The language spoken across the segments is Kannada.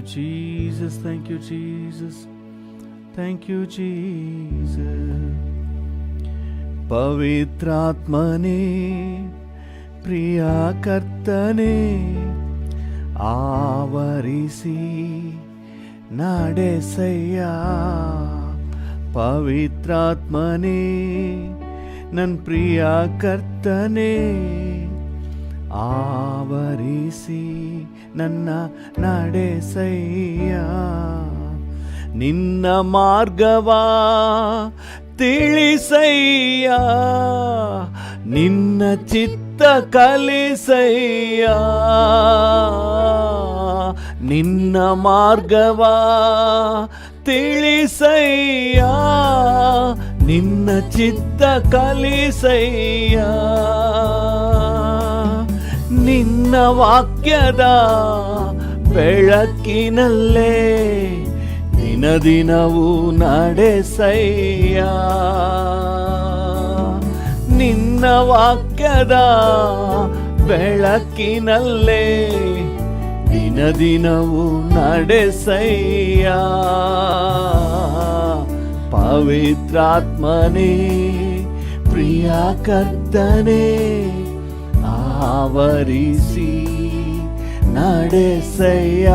Jesus, thank you, Jesus. Thank you, Jesus. ಪವಿತ್ರಾತ್ಮನೇ, ಪ್ರಿಯ ಕರ್ತನೇ, ಆವರಿಸಿ ನಡೆಸಯ್ಯ. ಪವಿತ್ರಾತ್ಮನೇ, ನನ್ನ ಪ್ರಿಯ ಕರ್ತನೇ, ಆವರಿಸಿ ನನ್ನ ನಡೆಸಯ್ಯ. ನಿನ್ನ ಮಾರ್ಗವ ತಿಳಿಸಯ್ಯ, ನಿನ್ನ ಚಿತ್ತ ಕಲಿಸಯ್ಯ. ನಿನ್ನ ಮಾರ್ಗವ ತಿಳಿಸಯ್ಯ, ನಿನ್ನ ಚಿತ್ತ ಕಲಿಸಯ್ಯ. ನಿನ್ನ ವಾಕ್ಯದ ಬೆಳಕಿನಲ್ಲೇ ದಿನ ದಿನವೂ ನಡೆಸಯ್ಯ. ನಿನ್ನ ವಾಕ್ಯದ ಬೆಳಕಿನಲ್ಲೇ ದಿನ ದಿನವೂ ನಡೆಸಯ್ಯ. ಪವಿತ್ರಾತ್ಮನೇ, ಪ್ರಿಯ ಕರ್ತನೇ, ಆವರಿಸಿ ನಡೆಸಯ್ಯ.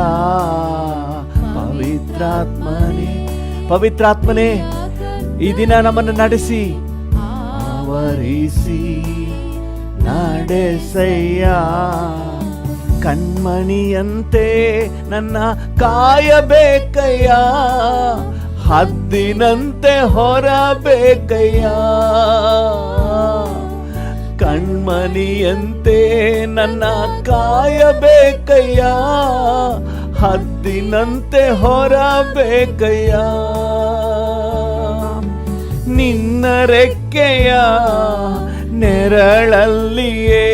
ಪವಿತ್ರಾತ್ಮನೇ, ಪವಿತ್ರಾತ್ಮನೇ, ಈ ದಿನ ನಮ್ಮನ್ನು ನಡೆಸಿ ಆವರಿಸಿ ನಡೆಸಯ್ಯ. ಕಣ್ಮಣಿಯಂತೆ ನನ್ನ ಕಾಯಬೇಕಯ್ಯ, ಹದ್ದಿನಂತೆ ಹೊರಬೇಕಯ್ಯ. ಕಣ್ಮಣಿಯಂತೆ ನನ್ನ ಕಾಯಬೇಕಯ್ಯ, ಹದ್ದಿನಂತೆ ಹೊರಬೇಕಯ್ಯ. ನಿನ್ನ ರೆಕ್ಕೆಯ ನೆರಳಲ್ಲಿಯೇ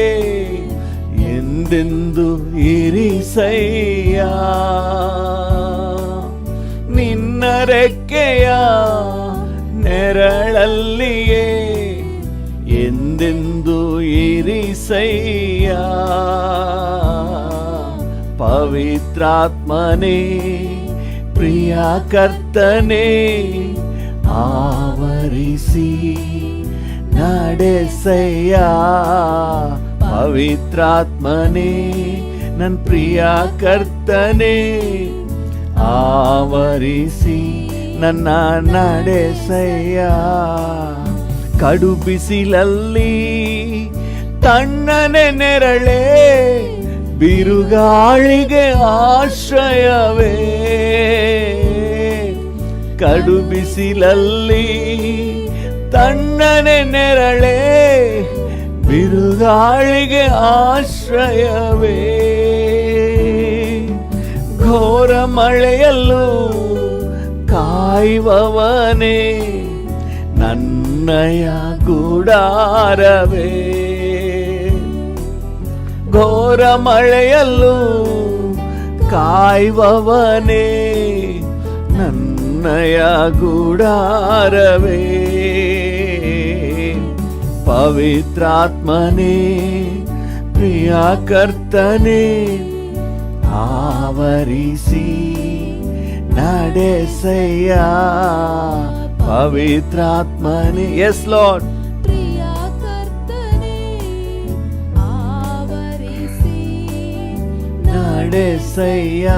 ಎಂದೆಂದು ಇರಿಸಯ್ಯ. ನಿನ್ನ ರೆಕ್ಕೆಯ ನೆರಳಲ್ಲಿಯೇ ಎಂದೆಂದು ಇರಿಸಯ್ಯ. ಪವಿತ್ರಾತ್ಮನೇ, ಪ್ರಿಯ ಕರ್ತನೇ, ಆವರಿಸಿ ನಡೆಸಯ್ಯ. ಪವಿತ್ರಾತ್ಮನೇ, ನನ್ನ ಪ್ರಿಯ ಕರ್ತನೇ, ಆವರಿಸಿ ನನ್ನ ನಡೆಸಯ್ಯ. ಕಡು ಬಿಸಿಲಲ್ಲಿ ತಣ್ಣನೆ ನೆರಳೇ, ಬಿರುಗಾಳಿಗೆ ಆಶ್ರಯವೇ. ಕಡು ಬಿಸಿಲಲ್ಲಿ ತಣ್ಣನೆ ನೆರಳೇ, ಬಿರುಗಾಳಿಗೆ ಆಶ್ರಯವೇ. ಘೋರ ಮಳೆಯಲ್ಲೂ ಕಾಯುವವನೇ, ನನ್ನಯ ಗುಡಾರವೇ. ಘೋರ ಮಳೆಯಲ್ಲೂ ಕಾಯುವವನೇ, ನನ್ನಯ ಗುಡಾರವೇ. ಪವಿತ್ರಾತ್ಮನೇ, ಪ್ರಿಯ ಕರ್ತನೇ, ಆವರಿಸಿ ನಡೆಸಯ್ಯ. ಪವಿತ್ರಾತ್ಮನೇ, ಎಸ್ ಲಾರ್ಡ್, ಪ್ರಿಯ ಕರ್ತನೇ, ಆವರಿಸಿ ನಡೆಸಯ್ಯ.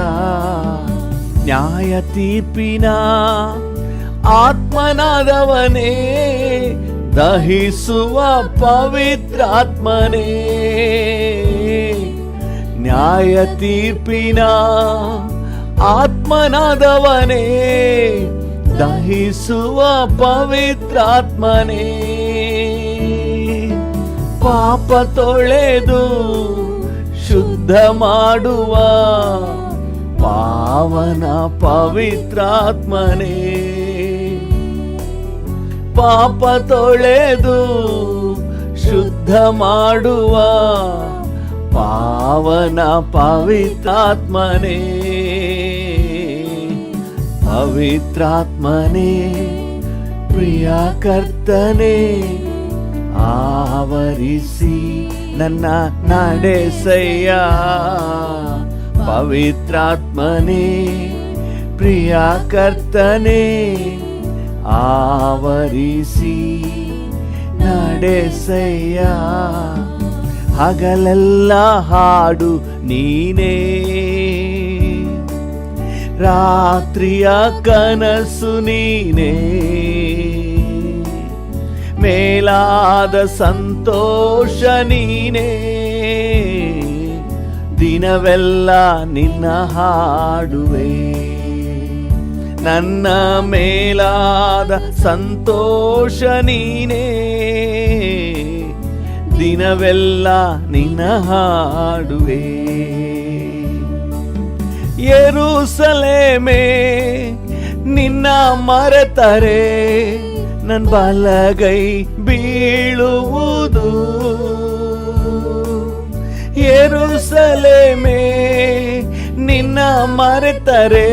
ನ್ಯಾಯ ತೀರ್ಪಿನ ಆತ್ಮನಾದವನೇ, ದಹಿಸುವ ಪವಿತ್ರಾತ್ಮನೇ. ನ್ಯಾಯ ತೀರ್ಪಿನ ಆತ್ಮನಾದವನೇ, ದಹಿಸುವ ಪವಿತ್ರಾತ್ಮನೇ. ಪಾಪ ತೊಳೆದು ಶುದ್ಧ ಮಾಡುವ ಪಾವನ ಪವಿತ್ರಾತ್ಮನೇ. ಪಾಪ ತೊಳೆದು ಶುದ್ಧ ಮಾಡುವ ಪಾವನ ಪವಿತ್ರಾತ್ಮನೇ. ಪವಿತ್ರಾತ್ಮನೇ, ಪ್ರಿಯ ಕರ್ತನೇ, ಆವರಿಸಿ ನನ್ನ ನಡೆಸಯ್ಯ. ಪವಿತ್ರಾತ್ಮನೇ ಪ್ರಿಯ ಕರ್ತನೇ ಆವರಿಸಿ ನಡೆಸಯ್ಯ. ಹಗಲೆಲ್ಲ ಹಾಡು ನೀನೇ, ರಾತ್ರಿಯ ಕನಸು ನೀನೇ, ಮೇಲಾದ ಸಂತೋಷ ನೀನೇ, ದಿನವೆಲ್ಲ ನಿನ್ನ ಹಾಡುವೆ. ನನ್ನ ಮೇಲಾದ ಸಂತೋಷ ನೀನೇ, ದಿನವೆಲ್ಲ ನಿನ್ನ ಹಾಡುವೆ. ಯೆರೂಸಲೇಮೇ ನಿನ್ನ ಮರೆತರೆ ನನ್ನ ಬಲಗೈ ಬೀಳುವುದು. ಯೆರೂಸಲೇಮೇ ನಿನ್ನ ಮರೆತರೆ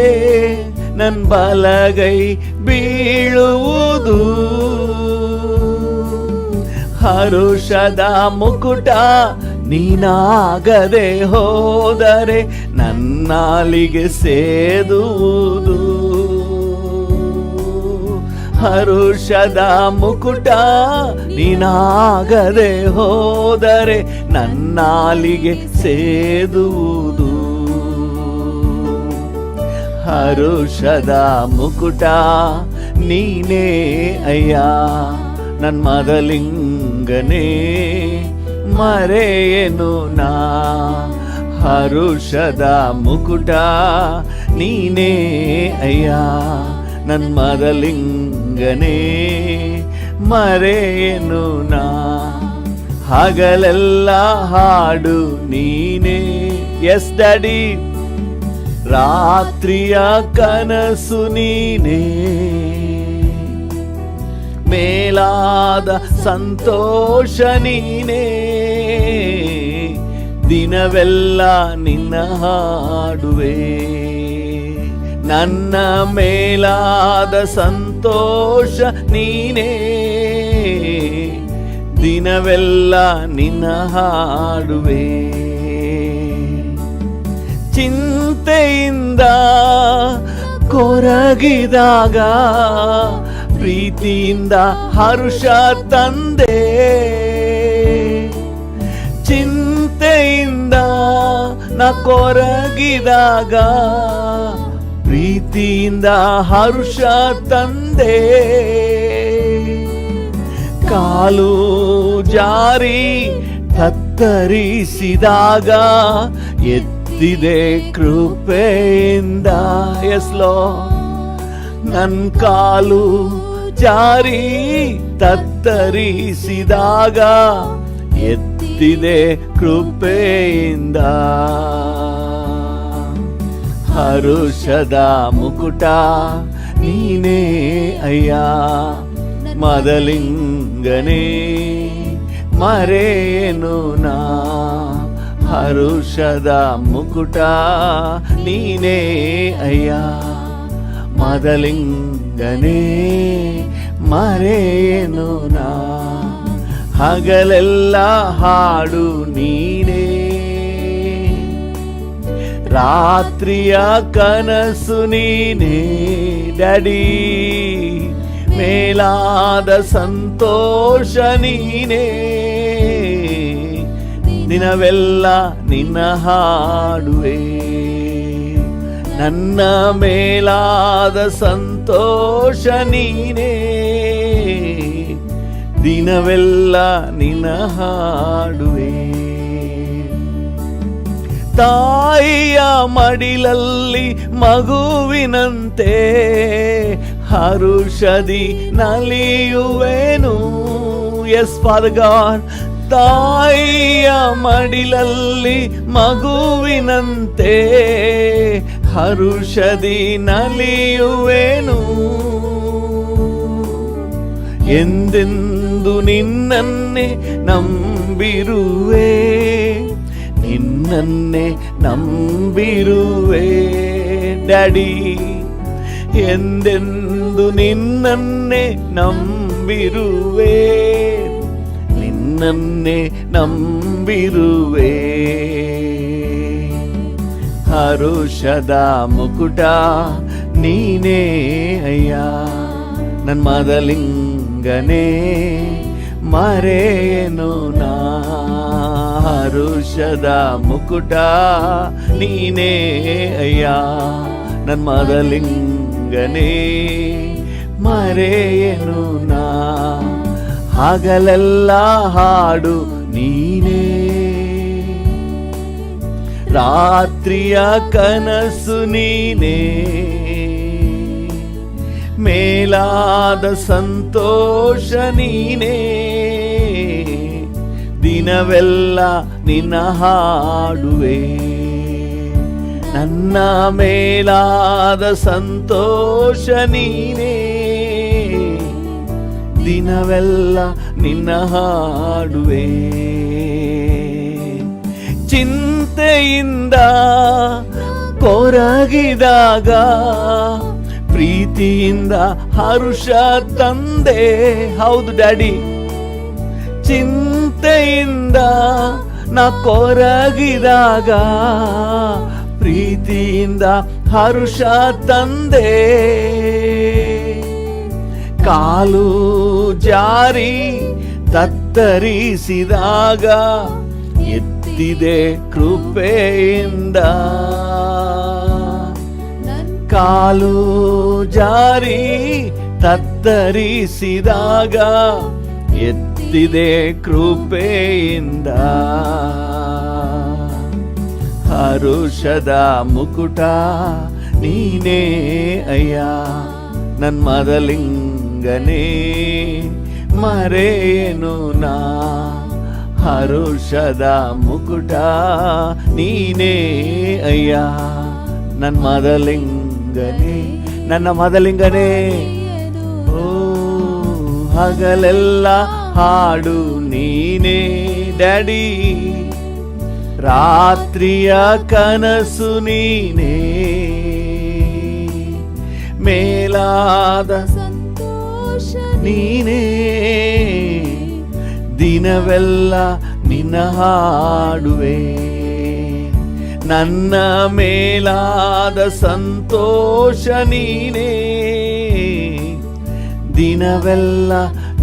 ನನ್ನ ಬಲಗೈ ಬೀಳುವುದು. ಹರುಷದ ಮುಕುಟ ನೀನಾಗದೆ ಹೋದರೆ ನನ್ನಾಲಿಗೆ ಸೇದುವುದು. ಹರುಷದ ಮುಕುಟ ನೀನಾಗದೆ ಹೋದರೆ ನನ್ನಾಲಿಗೆ ಸೇದುವುದು. ಹರುಷದ ಮುಕುಟ ನೀನೇ ಅಯ್ಯ, ನನ್ ಮದಲಿಂಗನೇ ಮರೆಯೇನು ನಾ. ಹರುಷದ ಮುಕುಟ ನೀನೇ ಅಯ್ಯ, ನನ್ ಮದಲಿಂಗನೇ ಮರೆಯೇನು ನಾ. ಹಗಲೆಲ್ಲ ಹಾಡು ನೀನೇ. Yes daddy. ರಾತ್ರಿಯ ಕನಸು ನೀನೇ, ಮೇಲಾದ ಸಂತೋಷ ನೀನೇ, ದಿನವೆಲ್ಲ ನಿನ್ನ ಹಾಡುವೆ. ನನ್ನ ಮೇಲಾದ ಸಂತೋಷ ನೀನೇ, ದಿನವೆಲ್ಲ ನಿನ್ನ ಹಾಡುವೆ. ಚಿಂತೆಯಿಂದ ಕೊರಗಿದಾಗ ಪ್ರೀತಿಯಿಂದ ಹರುಷ ತಂದೆ. ಚಿಂತೆಯಿಂದ ನಾ ಕೊರಗಿದಾಗ ಪ್ರೀತಿಯಿಂದ ಹರುಷ ತಂದೆ. ಕಾಲು ಜಾರಿ ತತ್ತರಿಸಿದಾಗ ಎತ್ತಿದೆ ಕೃಪೆಯಿಂದ. ಎಸ್ಲೋ ನನ್ ಕಾಲು ಜಾರಿ ತತ್ತರಿಸಿದಾಗ ಎತ್ತಿದೆ ಕೃಪೆಯಿಂದ. ಹರುಷದ ಮುಕುಟ ನೀನೇ ಅಯ್ಯ, ಮದಲಿಂಗನೇ ಮರೆಯೇನು ನಾ. ಹರುಷದ ಮುಕುಟ ನೀನೇ ಅಯ್ಯ, ಮದಲಿಂಗನೇ ಮರೆಯೇನು ನಾ. ಹಗಲೆಲ್ಲ ಹಾಡು ನೀನೇ, ರಾತ್ರಿಯ ಕನಸು ನೀನೇ ಡ್ಯಾಡಿ. ಮೇಲಾದ ಸಂತೋಷ ನೀನೇ, ದಿನವೆಲ್ಲ ನಿನ್ನ ಹಾಡುವೆ. ನನ್ನ ಮೇಲಾದ ಸಂತೋಷ ನೀನೇ, ದಿನವೆಲ್ಲ ನಿನ್ನ ಹಾಡುವೆ. ತಾಯಿಯ ಮಡಿಲಲ್ಲಿ ಮಗುವಿನಂತೆ ಹರುಷದಿ ನಲಿಯುವೆನು. Yes father God. ತಾಯಿಯ ಮಡಿಲಲ್ಲಿ ಮಗುವಿನಂತೆ ಹರುಷದಿ ನಲಿಯುವೆನು. ಎಂದೆಂದು ನಿನ್ನನ್ನೇ ನಂಬಿರುವೆ, ನಿನ್ನನ್ನೇ ನಂಬಿರುವೆ ಡ್ಯಾಡಿ. ಎಂದೆಂದು ನಿನ್ನನ್ನೇ ನಂಬಿರುವೆ, ನಿನ್ನನ್ನೇ ನಂಬಿರುವೆ. ಹರುಷದ ಮುಕುಟ ನೀನೇ ಅಯ್ಯ, ನನ್ ಮದಲಿಂಗನೇ ಮರೆಯೇನು ನಾ. ಹರುಷದ ಮುಕುಟ ನೀನೇ ಅಯ್ಯ, ನನ್ ಮದಲಿಂಗನೇ ಮರೆಯೇನು ನಾ. ಹಗಲೆಲ್ಲ ಹಾಡು ನೀನೇ, ರಾತ್ರಿಯ ಕನಸು ನೀನೇ, ಮೇಲಾದ ಸಂತೋಷ ನೀನೇ. ದಿನವೆಲ್ಲ ನಿನ್ನ ಹಾಡುವೆ, ನನ್ನ ಮೇಲಾದ ಸಂತೋಷ ನೀನೇ. ದಿನವೆಲ್ಲ ನಿನ್ನ ಹಾಡುವೆ. ಚಿಂತೆಯಿಂದ ಕೊರಗಿದಾಗ ಪ್ರೀತಿಯಿಂದ ಹರುಷ ತಂದೆ. ಹೌದು ಡ್ಯಾಡಿ, ಚಿಂತೆಯಿಂದ ನಾ ಕೊರಗಿದಾಗ ಪ್ರೀತಿಯಿಂದ ಹರುಷ ತಂದೆ. ಕಾಲು ಜಾರಿ ತತ್ತರಿಸಿದಾಗ ಎತ್ತಿದೆ ಕೃಪೆಯಿಂದ. ಕಾಲು ಜಾರಿ ತತ್ತರಿಸಿದಾಗ ಎತ್ತಿದೆ ಕೃಪೆಯಿಂದ. ಹರುಷದ ಮುಕುಟ ನೀನೇ ಅಯ್ಯ, ನನ್ ಮದಲಿಂಗನೇ ಮರೆಯೇನು ನಾ. ಹರುಷದ ಮುಕುಟ ನೀನೇ ಅಯ್ಯ, ನನ್ ಮದಲಿಂಗನೇ, ನನ್ನ ಮದಲಿಂಗನೇ. ಓ ಹಗಲೆಲ್ಲ ಹಾಡು ನೀನೇ ಡ್ಯಾಡಿ, ರಾತ್ರಿಯ ಕನಸು ನೀನೇ, ಮೇಲಾದ ಸಂತೋಷ ನೀನೇ. ದಿನವೆಲ್ಲ ನಿನ್ನ ಹಾಡುವೆ, ನನ್ನ ಮೇಲಾದ ಸಂತೋಷ ನೀನೇ. ದಿನವೆಲ್ಲ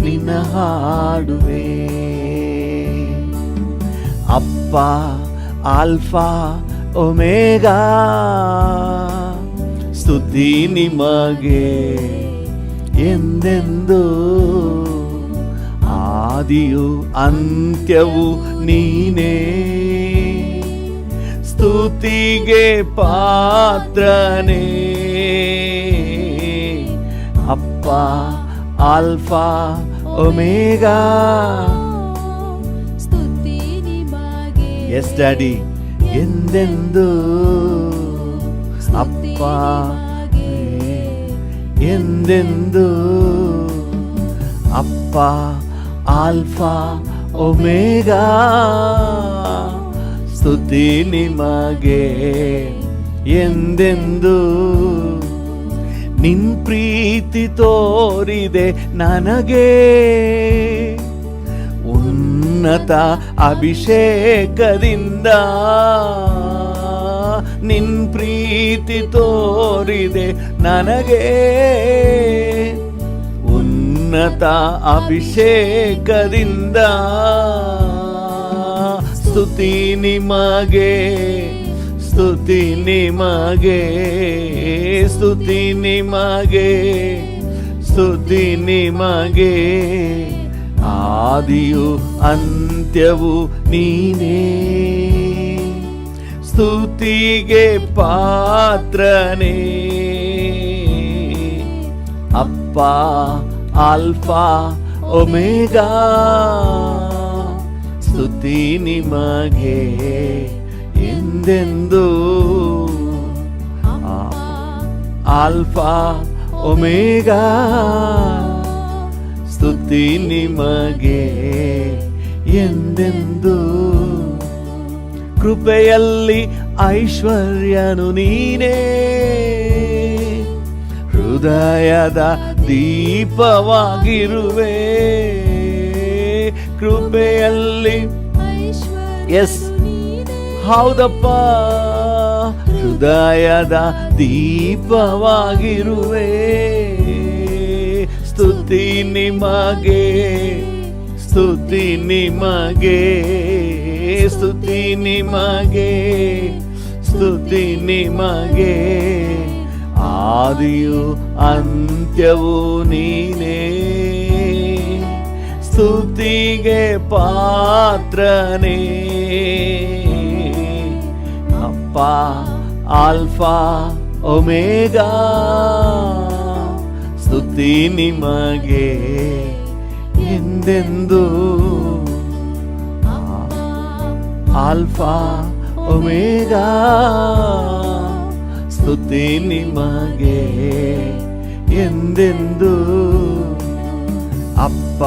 ನಿನ್ನ ಹಾಡುವೆ. ಅಪ್ಪ ಆಲ್ಫಾ ಒಮೇಗಾ, ಸ್ತುತಿ ನಿಮಗೆ ಎಂದೆಂದು. ಆದಿಯು ಅಂತ್ಯವು ನೀನೇ, ಸ್ತುತಿಗೆ ಪಾತ್ರನೇ. ಅಪ್ಪ ಆಲ್ಫಾ ಒಮೇಗಾ, ಸ್ತುತಿ ನಿಮಗೆ. ಎಸ್ ಡ್ಯಾಡಿ, ಎಂದೆಂದು. ಅಪ್ಪ ಎಂದೆಂದು. ಅಪ್ಪ ಆಲ್ಫಾ ಒಮೇಗಾ, ಸ್ತುತಿ ನಿಮಗೆ ಎಂದೆಂದು. ನಿನ್ ಪ್ರೀತಿ ತೋರಿದೆ ನನಗೆ, ಉನ್ನತ ಅಭಿಷೇಕದಿಂದ. ನಿನ್ ಪ್ರೀತಿ ತೋರಿದೆ ನನಗೆ, ಉನ್ನತ ಅಭಿಷೇಕದಿಂದ. ಸ್ತುತಿ ನಿಮಗೆ, ಸ್ತುತಿ ನಿಮಗೆ, ಸ್ತುತಿ ನಿಮಗೆ, ಸ್ತುತಿ ನಿಮಗೆ. ಆದಿಯು ಅಂತ್ಯವು ನೀನೇ, ಸ್ತುತಿಗೆ ಪಾತ್ರನೇ. ಅಪ್ಪ ಆಲ್ಫಾ ಒಮೇಗಾ, ಸ್ತುತಿ ನಿಮಗೆ ಎಂದೆಂದು. ಆಲ್ಫಾ ಒಮೇಗಾ, ಸ್ತುತಿ ನಿಮಗೆ ಎಂದೆಂದು. ಕೃಪೆಯಲ್ಲಿ ಐಶ್ವರ್ಯನು ನೀನೇ, ಹೃದಯದ ದೀಪವಾಗಿರುವೆ. ಕೃಪೆಯಲ್ಲಿ ಐಶ್ವರ್ಯ ಎಸ್ ಹೌದಪ್ಪ, ಹೃದಯದ ದೀಪವಾಗಿರುವೆ. ಸ್ತುತಿ ನಿಮಗೆ, ಸ್ತುತಿ ನಿಮಗೆ, ಸ್ತುತಿ ನಿಮಗೆ, ಸ್ತುತಿ ನಿಮಗೆ. ಆದಿಯು ಅಂತ್ಯವೂ ನೀನೇ, ಸ್ತುತಿಗೆ ಪಾತ್ರನೇ. ಅಪ್ಪ ಆಲ್ಫಾ ಒಮೆಗಾ, ಸ್ತುತಿ ನಿಮಗೆ ಎಂದೆಂದು. ಆಲ್ಫಾ ಒಮೆಗಾ, ಸ್ತುತಿ ನಿಮಗೆ ಎಂದೆಂದು. ಅಪ್ಪ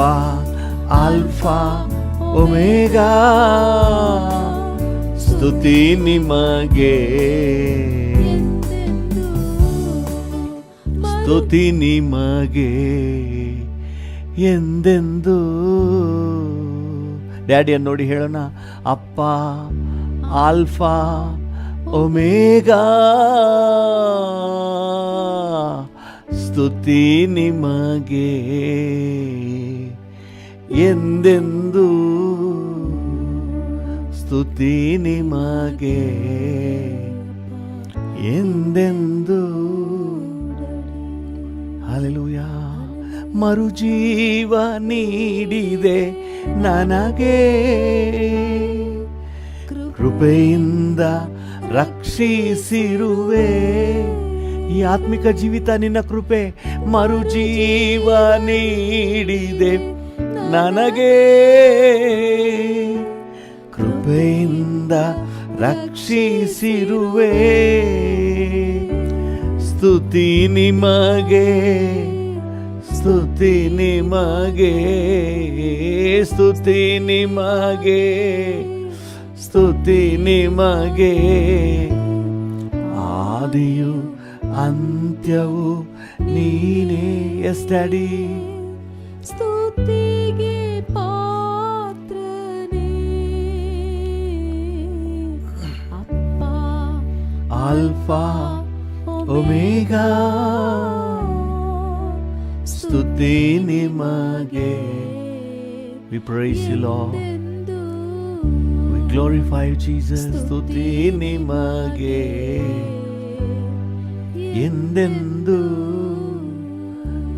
ಆಲ್ಫಾ ಒಮೆಗಾ, ಸ್ತುತಿ ನಿಮಗೆ, ಸ್ತುತಿ ನಿಮಗೆ ಎಂದೆಂದು. ಡ್ಯಾಡಿಯನ್ನು ನೋಡಿ ಹೇಳೋಣ, ಅಪ್ಪ ಆಲ್ಫಾ ಒಮೆಗಾ, ಸ್ತುತಿ ನಿಮಗೆ ಎಂದೆಂದು, ಸ್ತುತಿ ನಿಮಗೆ ಎಂದೆಂದು. ಹಲ್ಲೆಲೂಯಾ. ಮರುಜೀವ ನೀಡಿದೆ ನನಗೆ, ಕೃಪೆಯಿಂದ ರಕ್ಷಿಸಿರುವೆ. ಈ ಆತ್ಮಿಕ ಜೀವಿತ ನಿನ್ನ ಕೃಪೆ. ಮರುಜೀವ ನೀಡಿದೆ ನನಗೆ, ಕೃಪೆಯಿಂದ ರಕ್ಷಿಸಿರುವೆ. ಸ್ತುತಿ ನಿಮಗೆ, ಸ್ತುತಿ ನಿಮಗೆ, ಸ್ತುತಿ ನಿಮಗೆ, ಸ್ತುತಿ ನಿಮಗೆ. ಆದಿಯು ಅಂತ್ಯವು ನೀನೇ. Yes daddy. ಸ್ತುತಿಗೆ ಪಾತ್ರನೇ. ಅಪ್ಪ ಆಲ್ಫಾ ಒಮೆಗಾ, ಸ್ತುತಿ ನಿಮಗೆ. We praise you, Lord. We glorify you, Jesus. ಸ್ತುತಿ ನಿಮಗೆ ಎಂದೆಂದು.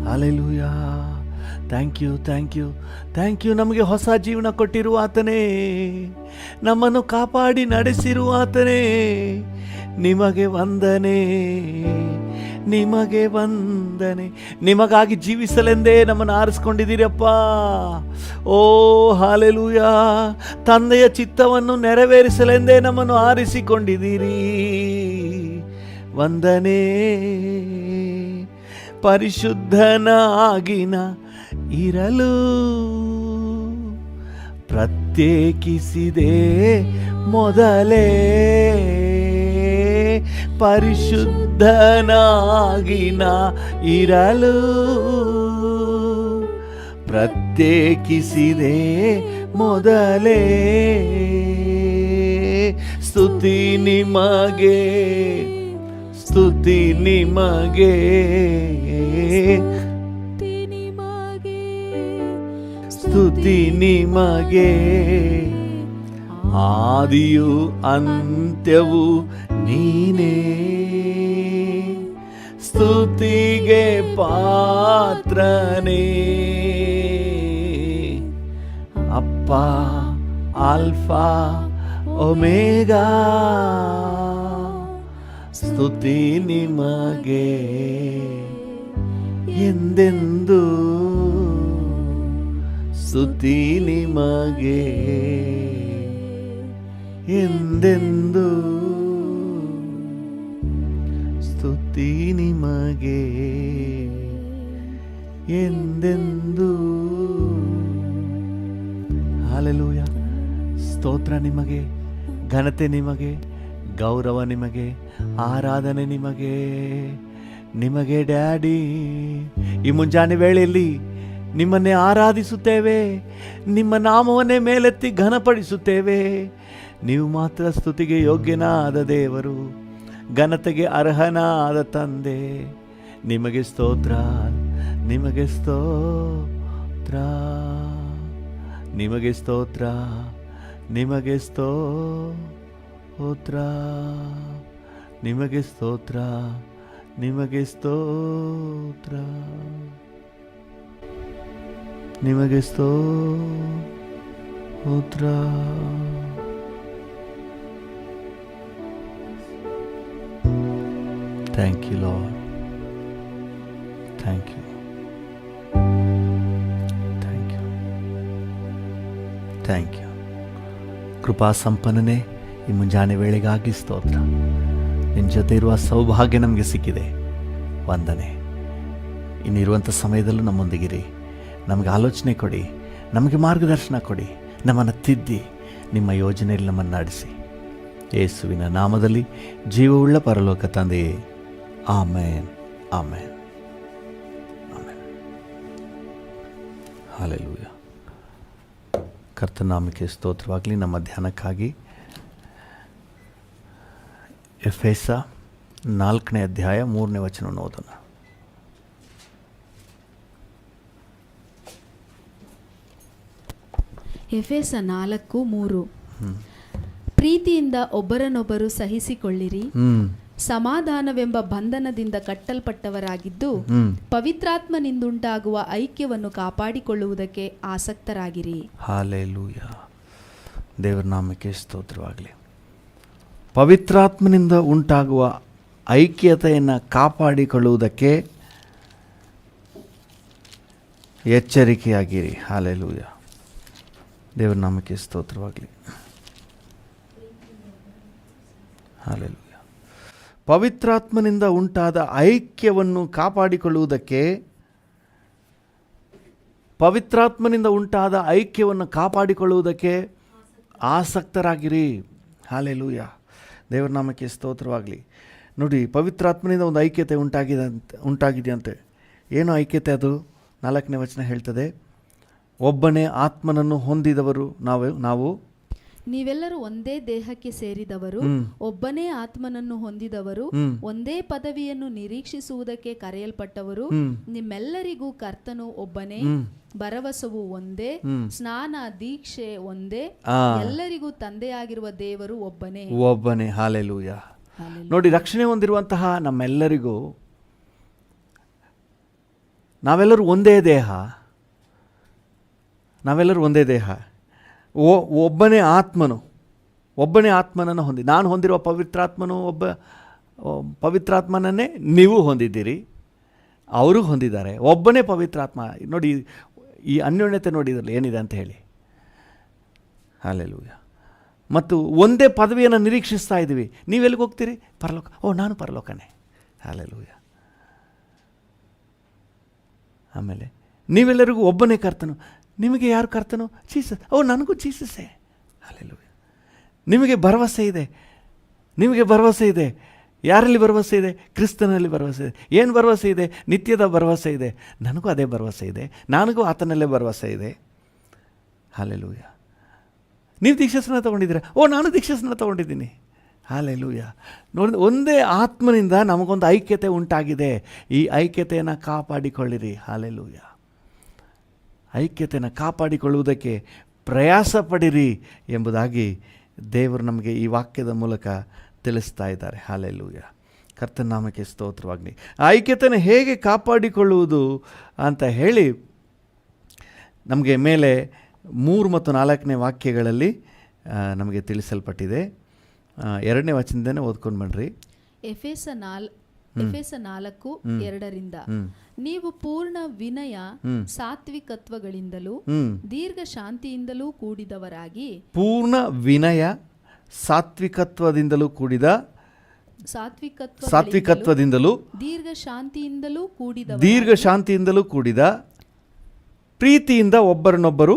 Hallelujah. Thank you, thank you, thank you. ನಮಗೆ ಹೊಸ ಜೀವನ ಕೊಟ್ಟಿರುವ ಆತನೇ, ನಮ್ಮನ್ನು ಕಾಪಾಡಿ ನಡೆಸಿರುವ ಆತನೇ, ನಿಮಗೆ ವಂದನೆ, ನಿಮಗೆ ವಂದನೆ. ನಿಮಗಾಗಿ ಜೀವಿಸಲೆಂದೇ ನಮ್ಮನ್ನು ಆರಿಸ್ಕೊಂಡಿದ್ದೀರಪ್ಪ. ಓ ಹಲ್ಲೆಲೂಯಾ. ತಂದೆಯ ಚಿತ್ತವನ್ನು ನೆರವೇರಿಸಲೆಂದೇ ನಮ್ಮನ್ನು ಆರಿಸಿಕೊಂಡಿದ್ದೀರಿ. ವಂದನೆ. ಪರಿಶುದ್ಧನಾಗಿನ ಇರಲು ಪ್ರತ್ಯೇಕಿಸಿದೆ ಮೊದಲೇ. ಪರಿಶುದ್ಧನಾಗಿನ ಇರಲು ಪ್ರತ್ಯೇಕಿಸಿದೆ ಮೊದಲೇ. ಸ್ತುತಿ ನಿಮಗೆ, ಸ್ತುತಿ ನಿಮಗೆ, ಸ್ತುತಿ ನಿಮಗೆ. ಆದಿಯು ಅಂತ್ಯವು ನೀನೇ, ಸ್ತುತಿಗೆ ಪಾತ್ರನೇ. ಅಪ್ಪ ಆಲ್ಫಾ ಒಮೆಗಾ, ಸ್ತುತಿ ನಿಮಗೆ ಎಂದೆಂದು, ಸ್ತುತಿ ನಿಮಗೆ ಎಂದೆಂದು, ಸ್ತುತಿ ನಿಮಗೆ ಎಂದೆಂದು. ಹಲ್ಲೆಲೂಯಾ. ಸ್ತೋತ್ರ ನಿಮಗೆ, ಘನತೆ ನಿಮಗೆ, ಗೌರವ ನಿಮಗೆ, ಆರಾಧನೆ ನಿಮಗೆ, ನಿಮಗೆ ಡ್ಯಾಡಿ. ಈ ಮುಂಜಾನೆ ವೇಳೆಯಲ್ಲಿ ನಿಮ್ಮನ್ನೇ ಆರಾಧಿಸುತ್ತೇವೆ, ನಿಮ್ಮ ನಾಮವನ್ನೇ ಮೇಲೆತ್ತಿ ಘನಪಡಿಸುತ್ತೇವೆ. ನೀವು ಮಾತ್ರ ಸ್ತುತಿಗೆ ಯೋಗ್ಯನಾದ ದೇವರು, ಘನತೆಗೆ ಅರ್ಹನಾದ ತಂದೆ, ನಿಮಗೆ ಸ್ತೋತ್ರ, ನಿಮಗೆ ಸ್ತೋತ್ರ, ನಿಮಗೆ ಸ್ತೋತ್ರ, ನಿಮಗೆ ಸ್ತೋತ್ರ, ನಿಮಗೆ ಸ್ತೋತ್ರ, ನಿಮಗೆ ಸ್ತೋತ್ರ, ನಿಮಗೆ ಸ್ತೋತ್ರ. Thank you, Lord. Thank you. Thank you. Thank you. ಕೃಪಾ ಸಂಪನ್ನನೇ, ಈ ಮುಂಜಾನೆ ವೇಳೆಗಾಗಿ ಸ್ತೋತ್ರ. ನಿನ್ನ ಜೊತೆ ಇರುವ ಸೌಭಾಗ್ಯ ನಮಗೆ ಸಿಕ್ಕಿದೆ. ವಂದನೆ. ಇನ್ನಿರುವಂಥ ಸಮಯದಲ್ಲೂ ನಮ್ಮೊಂದಿಗಿರಿ. ನಮಗೆ ಆಲೋಚನೆ ಕೊಡಿ, ನಮಗೆ ಮಾರ್ಗದರ್ಶನ ಕೊಡಿ, ನಮ್ಮನ್ನು ತಿದ್ದಿ ನಿಮ್ಮ ಯೋಜನೆಯಲ್ಲಿ ನಮ್ಮನ್ನು ನಡೆಸಿ. ಯೇಸುವಿನ ನಾಮದಲ್ಲಿ ಜೀವವುಳ್ಳ ಪರಲೋಕ ತಂದೆಯೇ, ಆಮೇನ್, ಆಮೇನ್, ಆಮೇನ್. ಹಲ್ಲೆಲೂಯ. ಕರ್ತನಾಮಕ್ಕೆ ಸ್ತೋತ್ರವಾಗಲಿ. ನಮ್ಮ ಧ್ಯಾನಕ್ಕಾಗಿ ಎಫೆಸ 4ನೇ ಅಧ್ಯಾಯ 3ನೇ ವಚನವನ್ನು ಓದೋಣ. ಎಫೆಸ 4:3. ಪ್ರೀತಿಯಿಂದ ಒಬ್ಬರನ್ನೊಬ್ಬರು ಸಹಿಸಿಕೊಳ್ಳಿರಿ, ಸಮಾಧಾನವೆಂಬ ಬಂಧನದಿಂದ ಕಟ್ಟಲ್ಪಟ್ಟವರಾಗಿದ್ದು ಪವಿತ್ರಾತ್ಮನಿಂದುಂಟಾಗುವ ಐಕ್ಯವನ್ನು ಕಾಪಾಡಿಕೊಳ್ಳುವುದಕ್ಕೆ ಆಸಕ್ತರಾಗಿರಿ. ಹಲ್ಲೆಲೂಯ. ದೇವರ ನಾಮಕ್ಕೆ ಸ್ತೋತ್ರವಾಗಲಿ. ಪವಿತ್ರಾತ್ಮನಿಂದ ಉಂಟಾಗುವ ಐಕ್ಯತೆಯನ್ನು ಕಾಪಾಡಿಕೊಳ್ಳುವುದಕ್ಕೆ ಎಚ್ಚರಿಕೆಯಾಗಿರಿ. ಹಲ್ಲೆಲೂಯ. ದೇವರ ನಾಮಕ್ಕೆ ಸ್ತೋತ್ರವಾಗಲಿ. ಹಲ್ಲೆಲೂಯ. ಪವಿತ್ರಾತ್ಮನಿಂದ ಉಂಟಾದ ಐಕ್ಯವನ್ನು ಕಾಪಾಡಿಕೊಳ್ಳುವುದಕ್ಕೆ, ಪವಿತ್ರಾತ್ಮನಿಂದ ಉಂಟಾದ ಐಕ್ಯವನ್ನು ಕಾಪಾಡಿಕೊಳ್ಳುವುದಕ್ಕೆ ಆಸಕ್ತರಾಗಿರಿ. ಹಲ್ಲೆಲೂಯ. ದೇವರ ನಾಮಕ್ಕೆ ಸ್ತೋತ್ರವಾಗಲಿ. ನೋಡಿ, ಪವಿತ್ರಾತ್ಮನಿಂದ ಒಂದು ಐಕ್ಯತೆ ಉಂಟಾಗಿದೆಯಂತೆ. ಏನು ಐಕ್ಯತೆ ಅದು? 4ನೇ ವಚನ ಹೇಳ್ತದೆ, ಒಬ್ಬನೇ ಆತ್ಮನನ್ನು ಹೊಂದಿದವರು ನಾವು ನೀವೆಲ್ಲರೂ ಒಂದೇ ದೇಹಕ್ಕೆ ಸೇರಿದವರು, ಒಬ್ಬನೇ ಆತ್ಮನನ್ನು ಹೊಂದಿದವರು, ಒಂದೇ ಪದವಿಯನ್ನು ನಿರೀಕ್ಷಿಸುವುದಕ್ಕೆ ಕರೆಯಲ್ಪಟ್ಟವರು, ನಿಮ್ಮೆಲ್ಲರಿಗೂ ಕರ್ತನು ಒಬ್ಬನೇ, ಭರವಸವು ಒಂದೇ, ಸ್ನಾನ ದೀಕ್ಷೆ ಒಂದೇ, ಎಲ್ಲರಿಗೂ ತಂದೆಯಾಗಿರುವ ದೇವರು ಒಬ್ಬನೇ. ಒಬ್ಬನೇ. ಹಲ್ಲೆಲೂಯ. ನೋಡಿ, ರಕ್ಷಣೆ ಹೊಂದಿರುವಂತಹ ನಮ್ಮೆಲ್ಲರಿಗೂ ನಾವೆಲ್ಲರೂ ಒಂದೇ ದೇಹ, ನಾವೆಲ್ಲರೂ ಒಂದೇ ದೇಹ, ಒಬ್ಬನೇ ಆತ್ಮನನ್ನು ಹೊಂದಿ. ನಾನು ಹೊಂದಿರುವ ಪವಿತ್ರಾತ್ಮನನ್ನೇ ನೀವು ಹೊಂದಿದ್ದೀರಿ, ಅವರು ಹೊಂದಿದ್ದಾರೆ. ಒಬ್ಬನೇ ಪವಿತ್ರಾತ್ಮ. ನೋಡಿ, ಈ ಅನ್ಯೋನ್ಯತೆ ನೋಡಿದ್ರಲ್ಲ ಏನಿದೆ ಅಂತ ಹೇಳಿ. ಹಲ್ಲೆಲೂಯ. ಮತ್ತು ಒಂದೇ ಪದವಿಯನ್ನು ನಿರೀಕ್ಷಿಸ್ತಾ ಇದ್ದೀವಿ. ನೀವೆಲ್ಲಿಗೆ ಹೋಗ್ತೀರಿ? ಪರಲೋಕ. ನಾನು ಪರಲೋಕನೇ. ಹಲ್ಲೆಲೂಯ. ಆಮೇಲೆ ನೀವೆಲ್ಲರಿಗೂ ಒಬ್ಬನೇ ಕರ್ತನು. ನಿಮಗೆ ಯಾರು ಕರ್ತನು? ಜೀಸಸ್. ನನಗೂ ಜೀಸಸ್ಸೇ. ಹಲ್ಲೆಲೂಯ. ನಿಮಗೆ ಭರವಸೆ ಇದೆ, ನಿಮಗೆ ಭರವಸೆ ಇದೆ. ಯಾರಲ್ಲಿ ಭರವಸೆ ಇದೆ? ಕ್ರಿಸ್ತನಲ್ಲಿ ಭರವಸೆ ಇದೆ. ಏನು ಭರವಸೆ ಇದೆ? ನಿತ್ಯದ ಭರವಸೆ ಇದೆ. ನನಗೂ ಅದೇ ಭರವಸೆ ಇದೆ, ನನಗೂ ಆತನಲ್ಲೇ ಭರವಸೆ ಇದೆ. ಹಲ್ಲೆಲೂಯ. ನೀವು ದೀಕ್ಷಾಸ್ನಾನ ತೊಗೊಂಡಿದ್ದೀರಾ? ನಾನು ದೀಕ್ಷಾಸ್ನಾನ ತೊಗೊಂಡಿದ್ದೀನಿ. ಹಲ್ಲೆಲೂಯ. ನೋಡಿ, ಒಂದೇ ಆತ್ಮನಿಂದ ನಮಗೊಂದು ಐಕ್ಯತೆ ಉಂಟಾಗಿದೆ. ಈ ಐಕ್ಯತೆಯನ್ನು ಕಾಪಾಡಿಕೊಳ್ಳಿರಿ. ಹಲ್ಲೆಲೂಯ. ಐಕ್ಯತೆಯನ್ನು ಕಾಪಾಡಿಕೊಳ್ಳುವುದಕ್ಕೆ ಪ್ರಯಾಸ ಪಡಿರಿ ಎಂಬುದಾಗಿ ದೇವರು ನಮಗೆ ಈ ವಾಕ್ಯದ ಮೂಲಕ ತಿಳಿಸ್ತಾ ಇದ್ದಾರೆ. ಹಲ್ಲೆಲೂಯ. ಕರ್ತನ ನಾಮಕ್ಕೆ ಸ್ತೋತ್ರವಾಗಲಿ. ಐಕ್ಯತೆಯನ್ನು ಹೇಗೆ ಕಾಪಾಡಿಕೊಳ್ಳುವುದು ಅಂತ ಹೇಳಿ ನಮಗೆ ಮೇಲೆ 3 ಮತ್ತು 4ನೇ ವಾಕ್ಯಗಳಲ್ಲಿ ನಮಗೆ ತಿಳಿಸಲ್ಪಟ್ಟಿದೆ. 2ನೇ ವಚನದಿಂದನೇ ಓದ್ಕೊಂಡು ಬನ್ನಿರಿ. ಎಫೆಸ 4:2 ನೀವು ಪೂರ್ಣ ವಿನಯ ಸಾತ್ವಿಕತ್ವಗಳಿಂದಲೂ ದೀರ್ಘ ಶಾಂತಿಯಿಂದಲೂ ಕೂಡಿದವರಾಗಿ, ಪೂರ್ಣ ವಿನಯ ಸಾತ್ವಿಕತ್ವದಿಂದಲೂ ಕೂಡಿದ, ಸಾತ್ವಿಕತ್ವದಿಂದಲೂ ದೀರ್ಘ ಶಾಂತಿಯಿಂದಲೂ ಕೂಡಿದ ಪ್ರೀತಿಯಿಂದ ಒಬ್ಬರನ್ನೊಬ್ಬರು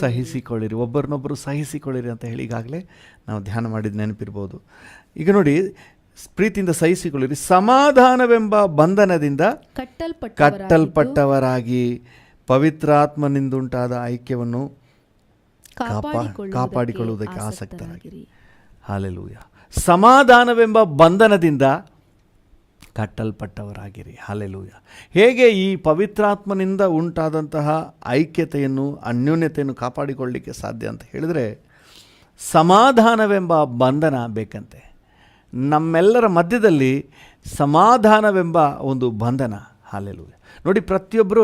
ಸಹಿಸಿಕೊಳ್ಳಿರಿ. ಒಬ್ಬರನ್ನೊಬ್ಬರು ಸಹಿಸಿಕೊಳ್ಳಿರಿ ಅಂತ ಹೇಳಿ ಈಗಾಗಲೇ ನಾವು ಧ್ಯಾನ ಮಾಡಿದ ನೆನಪಿರ್ಬೋದು. ಈಗ ನೋಡಿ, ಪ್ರೀತಿಯಿಂದ ಸಹಿಸಿಕೊಳ್ಳಿರಿ, ಸಮಾಧಾನವೆಂಬ ಬಂಧನದಿಂದ ಕಟ್ಟಲ್ಪಟ್ಟವರಾಗಿ ಪವಿತ್ರಾತ್ಮನಿಂದುಂಟಾದ ಐಕ್ಯವನ್ನು ಕಾಪಾಡಿಕೊಳ್ಳುವುದಕ್ಕೆ ಆಸಕ್ತರಾಗಿರಿ. ಹಲ್ಲೆಲೂಯ. ಸಮಾಧಾನವೆಂಬ ಬಂಧನದಿಂದ ಕಟ್ಟಲ್ಪಟ್ಟವರಾಗಿರಿ. ಹಲ್ಲೆಲೂಯ. ಹೇಗೆ ಈ ಪವಿತ್ರಾತ್ಮನಿಂದ ಉಂಟಾದಂತಹ ಐಕ್ಯತೆಯನ್ನು, ಅನ್ಯೋನ್ಯತೆಯನ್ನು ಕಾಪಾಡಿಕೊಳ್ಳಲಿಕ್ಕೆ ಸಾಧ್ಯ ಅಂತ ಹೇಳಿದರೆ, ಸಮಾಧಾನವೆಂಬ ಬಂಧನ ಬೇಕಂತೆ. ನಮ್ಮೆಲ್ಲರ ಮಧ್ಯದಲ್ಲಿ ಸಮಾಧಾನವೆಂಬ ಒಂದು ಬಂಧನ. ಹಲ್ಲೆಲೂಯ. ನೋಡಿ, ಪ್ರತಿಯೊಬ್ಬರು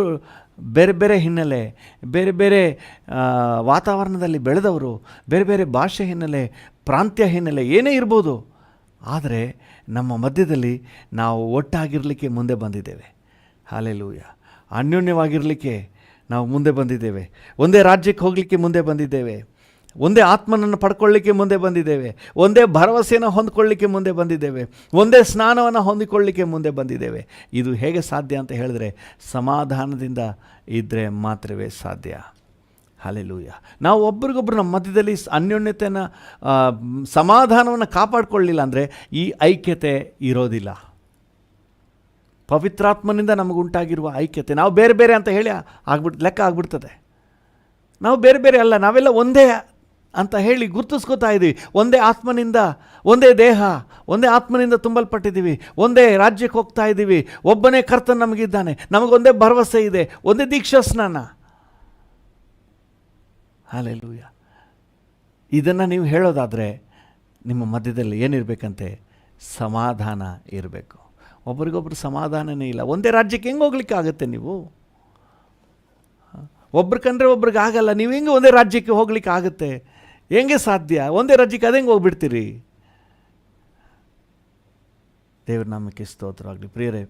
ಬೇರೆ ಬೇರೆ ಹಿನ್ನೆಲೆ, ಬೇರೆ ಬೇರೆ ವಾತಾವರಣದಲ್ಲಿ ಬೆಳೆದವರು, ಬೇರೆ ಬೇರೆ ಭಾಷೆ ಹಿನ್ನೆಲೆ, ಪ್ರಾಂತ್ಯ ಹಿನ್ನೆಲೆ ಏನೇ ಇರ್ಬೋದು, ಆದರೆ ನಮ್ಮ ಮಧ್ಯದಲ್ಲಿ ನಾವು ಒಟ್ಟಾಗಿರಲಿಕ್ಕೆ ಮುಂದೆ ಬಂದಿದ್ದೇವೆ. ಹಲ್ಲೆಲೂಯ. ಅನ್ಯೋನ್ಯವಾಗಿರಲಿಕ್ಕೆ ನಾವು ಮುಂದೆ ಬಂದಿದ್ದೇವೆ. ಒಂದೇ ರಾಜ್ಯಕ್ಕೆ ಹೋಗಲಿಕ್ಕೆ ಮುಂದೆ ಬಂದಿದ್ದೇವೆ. ಒಂದೇ ಆತ್ಮನನ್ನು ಪಡ್ಕೊಳ್ಳಿಕ್ಕೆ ಮುಂದೆ ಬಂದಿದ್ದೇವೆ. ಒಂದೇ ಭರವಸೆಯನ್ನು ಹೊಂದ್ಕೊಳ್ಳಿಕ್ಕೆ ಮುಂದೆ ಬಂದಿದ್ದೇವೆ. ಒಂದೇ ಸ್ನಾನವನ್ನು ಹೊಂದಿಕೊಳ್ಳಲಿಕ್ಕೆ ಮುಂದೆ ಬಂದಿದ್ದೇವೆ. ಇದು ಹೇಗೆ ಸಾಧ್ಯ ಅಂತ ಹೇಳಿದ್ರೆ, ಸಮಾಧಾನದಿಂದ ಇದ್ದರೆ ಮಾತ್ರವೇ ಸಾಧ್ಯ. ಹಲ್ಲೆಲೂಯ. ನಾವು ಒಬ್ರಿಗೊಬ್ರು ನಮ್ಮ ಮಧ್ಯದಲ್ಲಿ ಅನ್ಯೋನ್ಯತೆಯನ್ನು, ಸಮಾಧಾನವನ್ನು ಕಾಪಾಡಿಕೊಳ್ಳಲಿಲ್ಲ ಅಂದರೆ ಈ ಐಕ್ಯತೆ ಇರೋದಿಲ್ಲ. ಪವಿತ್ರಾತ್ಮನಿಂದ ನಮಗುಂಟಾಗಿರುವ ಐಕ್ಯತೆ, ನಾವು ಬೇರೆ ಬೇರೆ ಅಂತ ಹೇಳಿ ಲೆಕ್ಕ ಆಗಿಬಿಡ್ತದೆ. ನಾವು ಬೇರೆ ಬೇರೆ ಅಲ್ಲ, ನಾವೆಲ್ಲ ಒಂದೇ ಅಂತ ಹೇಳಿ ಗುರುತಿಸ್ಕೋತಾ ಇದ್ದೀವಿ. ಒಂದೇ ಆತ್ಮನಿಂದ, ಒಂದೇ ದೇಹ, ಒಂದೇ ಆತ್ಮನಿಂದ ತುಂಬಲ್ಪಟ್ಟಿದ್ದೀವಿ. ಒಂದೇ ರಾಜ್ಯಕ್ಕೆ ಹೋಗ್ತಾ ಇದ್ದೀವಿ. ಒಬ್ಬನೇ ಕರ್ತನು ನಮಗಿದ್ದಾನೆ. ನಮಗೊಂದೇ ಭರವಸೆ ಇದೆ. ಒಂದೇ ದೀಕ್ಷಾ ಸ್ನಾನ. ಹಲ್ಲೆಲೂಯ. ಇದನ್ನು ನೀವು ಹೇಳೋದಾದರೆ ನಿಮ್ಮ ಮಧ್ಯದಲ್ಲಿ ಏನಿರಬೇಕಂತೆ? ಸಮಾಧಾನ ಇರಬೇಕು. ಒಬ್ರಿಗೊಬ್ರು ಸಮಾಧಾನನೇ ಇಲ್ಲ. ಒಂದೇ ರಾಜ್ಯಕ್ಕೆ ಹೆಂಗೆ ಹೋಗ್ಲಿಕ್ಕೆ ಆಗುತ್ತೆ? ನೀವು ಒಬ್ರು ಕಂಡ್ರೆ ಒಬ್ರಿಗೆ ಆಗಲ್ಲ. ನೀವು ಹೆಂಗೆ ಒಂದೇ ರಾಜ್ಯಕ್ಕೆ ಹೋಗ್ಲಿಕ್ಕೆ ಆಗುತ್ತೆ? ಹೆಂಗೆ ಸಾಧ್ಯ? ಒಂದೇ ರಾಜ್ಯಕ್ಕೆ ಅದೆಂಗೆ ಹೋಗ್ಬಿಡ್ತೀರಿ? ದೇವ್ರ ನಾಮಕ್ಕೆ ಸ್ತೋತ್ರವಾಗಲಿ. ಪ್ರಿಯರೇ,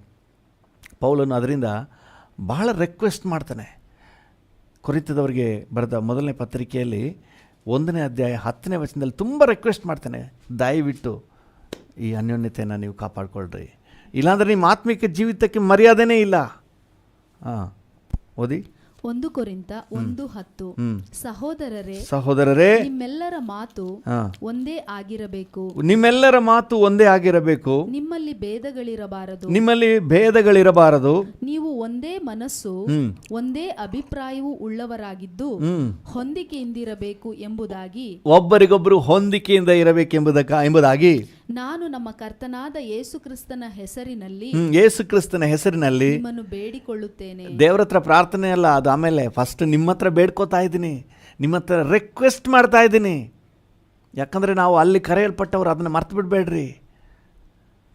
ಪೌಲನು ಅದರಿಂದ ಬಹಳ ರಿಕ್ವೆಸ್ಟ್ ಮಾಡ್ತಾನೆ. ಕೊರಿಂಥದವರಿಗೆ ಬರೆದ ಮೊದಲನೇ ಪತ್ರಿಕೆಯಲ್ಲಿ 1ನೇ ಅಧ್ಯಾಯ 10ನೇ ವಚನದಲ್ಲಿ ತುಂಬ ರಿಕ್ವೆಸ್ಟ್ ಮಾಡ್ತಾನೆ, ದಯವಿಟ್ಟು ಈ ಅನ್ಯೋನ್ಯತೆಯನ್ನು ನೀವು ಕಾಪಾಡಿಕೊಳ್ಳ್ರಿ, ಇಲ್ಲಾಂದರೆ ನಿಮ್ಮ ಆತ್ಮಿಕ ಜೀವಿತಕ್ಕೆ ಮರ್ಯಾದೆನೇ ಇಲ್ಲ. ಓದಿ. 1 ಕೊರಿಂಥ 1:10. ಸಹೋದರರೇ, ನಿಮ್ಮೆಲ್ಲರ ಮಾತು ಒಂದೇ ಆಗಿರಬೇಕು. ನಿಮ್ಮೆಲ್ಲರ ಮಾತು ಒಂದೇ ಆಗಿರಬೇಕು. ನಿಮ್ಮಲ್ಲಿ ಭೇದಗಳಿರಬಾರದು. ನೀವು ಒಂದೇ ಮನಸ್ಸು, ಒಂದೇ ಅಭಿಪ್ರಾಯವು ಉಳ್ಳವರಾಗಿದ್ದು ಹೊಂದಿಕೆಯಿಂದಿರಬೇಕು ಎಂಬುದಾಗಿ, ಒಬ್ಬರಿಗೊಬ್ಬರು ಹೊಂದಿಕೆಯಿಂದ ಇರಬೇಕೆಂಬುದಾಗಿ ನಾನು ನಮ್ಮ ಕರ್ತನಾದ ಯೇಸುಕ್ರಿಸ್ತನ ಹೆಸರಿನಲ್ಲಿ ನಿಮ್ಮನ್ನು ಬೇಡಿಕೊಳ್ಳುತ್ತೇನೆ. ದೇವರ ಹತ್ರ ಪ್ರಾರ್ಥನೆ ಅಲ್ಲ, ಅದು ಆಮೇಲೆ ಫಸ್ಟ್ ನಿಮ್ಮ ಹತ್ರ ಬೇಡ್ಕೋತಾ ಇದ್ದೀನಿ, ನಿಮ್ಮ ಹತ್ರ ರಿಕ್ವೆಸ್ಟ್ ಮಾಡ್ತಾ ಇದ್ದೀನಿ. ಯಾಕಂದರೆ ನಾವು ಅಲ್ಲಿ ಕರೆಯಲ್ಪಟ್ಟವರು, ಅದನ್ನು ಮರ್ತು ಬಿಡಬೇಡ್ರಿ.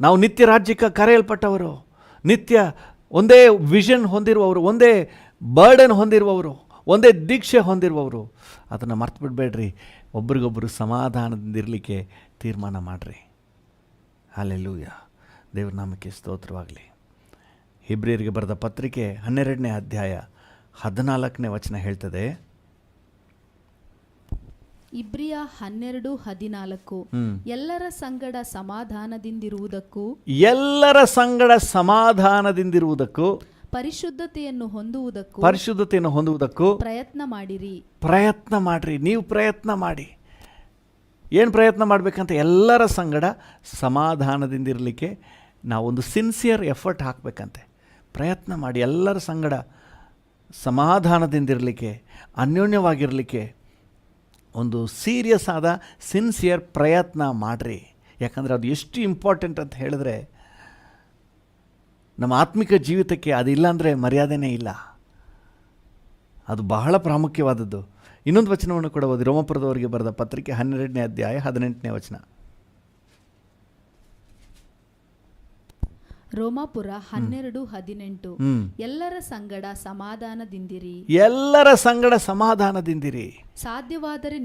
ನಾವು ನಿತ್ಯ ರಾಜ್ಯಕ್ಕೆ ಕರೆಯಲ್ಪಟ್ಟವರು, ನಿತ್ಯ ಒಂದೇ ವಿಷನ್ ಹೊಂದಿರುವವರು, ಒಂದೇ ಬರ್ಡನ್ ಹೊಂದಿರುವವರು, ಒಂದೇ ದೀಕ್ಷೆ ಹೊಂದಿರುವವರು. ಅದನ್ನು ಮರ್ತು ಬಿಡಬೇಡ್ರಿ. ಒಬ್ರಿಗೊಬ್ಬರು ಸಮಾಧಾನದಿಂದಿರಲಿಕ್ಕೆ ತೀರ್ಮಾನ ಮಾಡಿರಿ. ಹಲ್ಲೆಲೂಯ. ದೇವ್ರ ನಾಮಕ್ಕೆ ಸ್ತೋತ್ರವಾಗಲಿ. ಹಿಬ್ರಿಯರಿಗೆ ಬರೆದ ಪತ್ರಿಕೆ 12ನೇ ಅಧ್ಯಾಯ 14ನೇ ವಚನ ಹೇಳ್ತದೆ. ಇಬ್ರಿಯ 12:14. ಎಲ್ಲರ ಸಂಗಡ ಸಮಾಧಾನದಿಂದಿರುವುದಕ್ಕೂ ಪರಿಶುದ್ಧತೆಯನ್ನು ಹೊಂದುವುದಕ್ಕೂ ಪ್ರಯತ್ನ ಮಾಡಿರಿ. ನೀವು ಪ್ರಯತ್ನ ಮಾಡಿ. ಏನು ಪ್ರಯತ್ನ ಮಾಡಬೇಕಂತ? ಎಲ್ಲರ ಸಂಗಡ ಸಮಾಧಾನದಿಂದಿರಲಿಕ್ಕೆ ನಾವೊಂದು ಸಿನ್ಸಿಯರ್ ಎಫರ್ಟ್ ಹಾಕಬೇಕಂತೆ. ಪ್ರಯತ್ನ ಮಾಡಿ ಎಲ್ಲರ ಸಂಗಡ ಸಮಾಧಾನದಿಂದಿರಲಿಕ್ಕೆ, ಅನ್ಯೋನ್ಯವಾಗಿರಲಿಕ್ಕೆ ಒಂದು ಸೀರಿಯಸ್ ಆದ ಸಿನ್ಸಿಯರ್ ಪ್ರಯತ್ನ ಮಾಡಿರಿ. ಯಾಕಂದರೆ ಅದು ಎಷ್ಟು ಇಂಪಾರ್ಟೆಂಟ್ ಅಂತ ಹೇಳಿದ್ರೆ, ನಮ್ಮ ಆತ್ಮಿಕ ಜೀವಿತಕ್ಕೆ ಅದಿಲ್ಲ ಅಂದರೆ ಮರ್ಯಾದೆನೇ ಇಲ್ಲ. ಅದು ಬಹಳ ಪ್ರಾಮುಖ್ಯವಾದದ್ದು. ಇನ್ನೊಂದು ವಚನವನ್ನು ಕೂಡ ಓದಿ. ರೋಮಪುರದವರಿಗೆ ಬರೆದ ಪತ್ರಿಕೆ 12ನೇ ಅಧ್ಯಾಯ 18ನೇ ವಚನ. ರೋಮಾಪುರ 12:18. ಎಲ್ಲರ ಸಂಗಡ ಸಮಾಧಾನದಿಂದಿರಿ. ಸಾಧ್ಯವಾದರೆ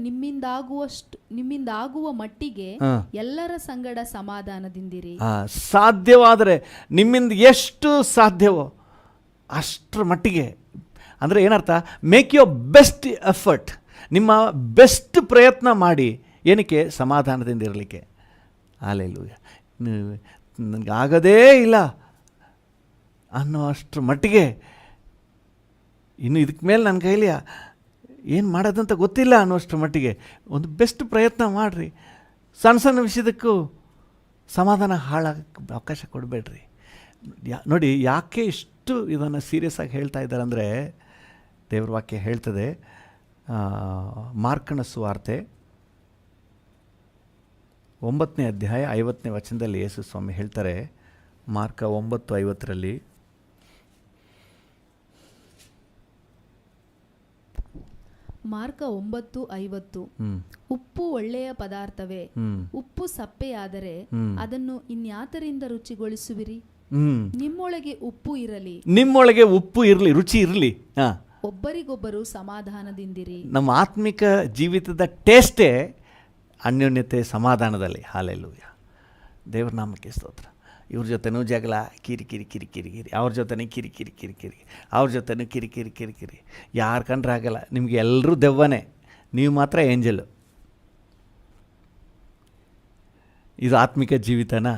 ನಿಮ್ಮಿಂದಾಗುವ ಮಟ್ಟಿಗೆ ಎಲ್ಲರ ಸಂಗಡ ಸಮಾಧಾನದಿಂದಿರಿ. ಸಾಧ್ಯವಾದರೆ ನಿಮ್ಮಿಂದ ಎಷ್ಟು ಸಾಧ್ಯವೋ ಅಷ್ಟರ ಮಟ್ಟಿಗೆ, ಅಂದರೆ ಏನರ್ಥ? Make your best effort. ನಿಮ್ಮ ಬೆಸ್ಟ್ ಪ್ರಯತ್ನ ಮಾಡಿ. ಏನಕ್ಕೆ? ಸಮಾಧಾನದಿಂದ ಇರಲಿಕ್ಕೆ. ಹಲ್ಲೆಲೂಯ. ನನಗೆ ಆಗದೇ ಇಲ್ಲ ಅನ್ನೋ ಅಷ್ಟರ ಮಟ್ಟಿಗೆ, ಇನ್ನು ಇದಕ್ಕೆ ಮೇಲೆ ನನ್ನ ಕೈಲಿ ಏನು ಮಾಡೋದಂತ ಗೊತ್ತಿಲ್ಲ ಅನ್ನೋಷ್ಟರ ಮಟ್ಟಿಗೆ ಒಂದು ಬೆಸ್ಟ್ ಪ್ರಯತ್ನ ಮಾಡಿರಿ. ಸಣ್ಣ ಸಣ್ಣ ವಿಷಯದಕ್ಕೂ ಸಮಾಧಾನ ಹಾಳಾಗಕ್ಕೆ ಅವಕಾಶ ಕೊಡಬೇಡ್ರಿ. ನೋಡಿ, ಯಾಕೆ ಇಷ್ಟು ಇದನ್ನು ಸೀರಿಯಸ್ ಆಗಿ ಹೇಳ್ತಾ ಇದ್ದಾರೆ ಅಂದರೆ, ದೇವ್ರ ವಾಕ್ಯ ಹೇಳ್ತದೆ, ಮಾರ್ಕನ ಸುವಾರ್ತೆ 9ನೇ ಅಧ್ಯಾಯ 50ನೇ ವಚನದಲ್ಲಿ ಯೇಸು ಸ್ವಾಮಿ ಹೇಳ್ತಾರೆ, ಮಾರ್ಕ 9:50 ಮಾರ್ಕ 9:50. ಉಪ್ಪು ಒಳ್ಳೆಯ ಪದಾರ್ಥವೇ, ಉಪ್ಪು ಸಪ್ಪೆಯಾದರೆ ಅದನ್ನು ಇನ್ಯಾತರಿಂದ ರುಚಿಗೊಳಿಸುವಿರಿ? ನಿಮ್ಮೊಳಗೆ ಉಪ್ಪು ಇರಲಿ, ನಿಮ್ಮೊಳಗೆ ಉಪ್ಪು ಇರಲಿ, ರುಚಿ ಇರಲಿ. ಒಬ್ಬರಿಗೊಬ್ಬರು ಸಮಾಧಾನದಿಂದಿರಿ. ನಮ್ಮ ಆತ್ಮಿಕ ಜೀವಿತದ ಟೇಸ್ಟೇ ಅನ್ಯೋನ್ಯತೆ, ಸಮಾಧಾನದಲ್ಲಿ. ಹಾಲೆಲೂಯ, ದೇವ್ರ ನಾಮಕ್ಕೆ ಸ್ತೋತ್ರ. ಇವ್ರ ಜೊತೆನೂ ಜಗಳ, ಕಿರಿಕಿರಿ ಕಿರಿಕಿರಿ ಕಿರಿ, ಅವ್ರ ಜೊತೆನೂ ಕಿರಿಕಿರಿ ಕಿರಿಕಿರಿ, ಅವ್ರ ಜೊತೆನೂ ಕಿರಿಕಿರಿ ಕಿರಿಕಿರಿ. ಯಾರು ಕಂಡ್ರೆ ಆಗಲ್ಲ. ನಿಮಗೆ ಎಲ್ಲರೂ ದೆವ್ವನೇ, ನೀವು ಮಾತ್ರ ಏಂಜಲು. ಇದು ಆತ್ಮಿಕ ಜೀವಿತನಾ?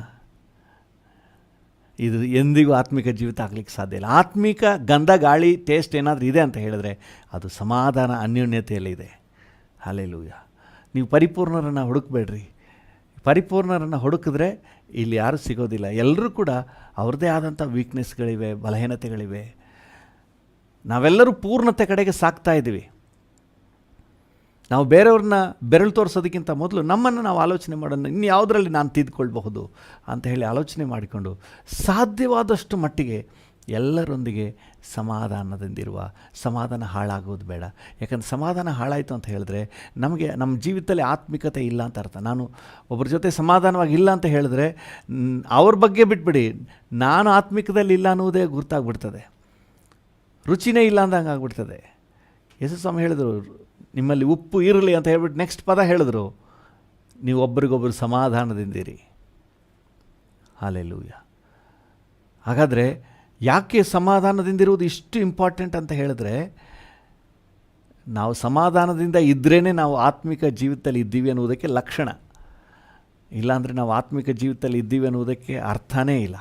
ಇದು ಎಂದಿಗೂ ಆತ್ಮಿಕ ಜೀವಿತ ಆಗಲಿಕ್ಕೆ ಸಾಧ್ಯ ಇಲ್ಲ. ಆತ್ಮಿಕ ಗಂಧ ಗಾಳಿ ಟೇಸ್ಟ್ ಏನಾದರೂ ಇದೆ ಅಂತ ಹೇಳಿದ್ರೆ ಅದು ಸಮಾಧಾನ, ಅನ್ಯೋನ್ಯತೆಯಲ್ಲಿದೆ. ಹಾಲೆಲೂಯ. ನೀವು ಪರಿಪೂರ್ಣರನ್ನು ಹುಡುಕಬೇಡ್ರಿ. ಪರಿಪೂರ್ಣರನ್ನು ಹುಡುಕಿದ್ರೆ ಇಲ್ಲಿ ಯಾರೂ ಸಿಗೋದಿಲ್ಲ. ಎಲ್ಲರೂ ಕೂಡ ಅವ್ರದ್ದೇ ಆದಂಥ ವೀಕ್ನೆಸ್ಗಳಿವೆ, ಬಲಹೀನತೆಗಳಿವೆ. ನಾವೆಲ್ಲರೂ ಪೂರ್ಣತೆ ಕಡೆಗೆ ಸಾಕ್ತಾ ಇದ್ದೀವಿ. ನಾವು ಬೇರೆಯವ್ರನ್ನ ಬೆರಳು ತೋರಿಸೋದಕ್ಕಿಂತ ಮೊದಲು ನಮ್ಮನ್ನು ನಾವು ಆಲೋಚನೆ ಮಾಡೋಣ, ಇನ್ನು ಯಾವುದರಲ್ಲಿ ನಾನು ತಿದ್ದುಕೊಳ್ಬಹುದು ಅಂತ ಹೇಳಿ ಆಲೋಚನೆ ಮಾಡಿಕೊಂಡು ಸಾಧ್ಯವಾದಷ್ಟು ಮಟ್ಟಿಗೆ ಎಲ್ಲರೊಂದಿಗೆ ಸಮಾಧಾನದಿಂದಿರುವ, ಸಮಾಧಾನ ಹಾಳಾಗೋದು ಬೇಡ. ಯಾಕಂದರೆ ಸಮಾಧಾನ ಹಾಳಾಯಿತು ಅಂತ ಹೇಳಿದ್ರೆ ನಮಗೆ ನಮ್ಮ ಜೀವಿತದಲ್ಲಿ ಆತ್ಮಿಕತೆ ಇಲ್ಲ ಅಂತ ಅರ್ಥ. ನಾನು ಒಬ್ಬರ ಜೊತೆ ಸಮಾಧಾನವಾಗಿ ಇಲ್ಲ ಅಂತ ಹೇಳಿದ್ರೆ ಅವ್ರ ಬಗ್ಗೆ ಬಿಟ್ಬಿಡಿ, ನಾನು ಆತ್ಮಿಕದಲ್ಲಿ ಇಲ್ಲ ಅನ್ನೋದೇ ಗುರ್ತಾಗ್ಬಿಡ್ತದೆ, ರುಚಿನೇ ಇಲ್ಲ ಅಂದಂಗೆ ಆಗ್ಬಿಡ್ತದೆ. ಯೇಸು ಸ್ವಾಮಿ ಹೇಳಿದರು, ನಿಮ್ಮಲ್ಲಿ ಉಪ್ಪು ಇರಲಿ ಅಂತ ಹೇಳ್ಬಿಟ್ಟು ನೆಕ್ಸ್ಟ್ ಪದ ಹೇಳಿದ್ರು, ನೀವು ಒಬ್ಬರಿಗೊಬ್ಬರು ಸಮಾಧಾನದಿಂದಿರಿ. ಹಾಲೆಲೂಯ. ಹಾಗಾದರೆ ಯಾಕೆ ಸಮಾಧಾನದಿಂದಿರುವುದು ಇಷ್ಟು ಇಂಪಾರ್ಟೆಂಟ್ ಅಂತ ಹೇಳಿದ್ರೆ, ನಾವು ಸಮಾಧಾನದಿಂದ ಇದ್ರೇ ನಾವು ಆತ್ಮಿಕ ಜೀವಿತದಲ್ಲಿ ಇದ್ದೀವಿ ಅನ್ನುವುದಕ್ಕೆ ಲಕ್ಷಣ. ಇಲ್ಲಾಂದರೆ ನಾವು ಆತ್ಮಿಕ ಜೀವಿತದಲ್ಲಿ ಇದ್ದೀವಿ ಅನ್ನುವುದಕ್ಕೆ ಅರ್ಥನೇ ಇಲ್ಲ.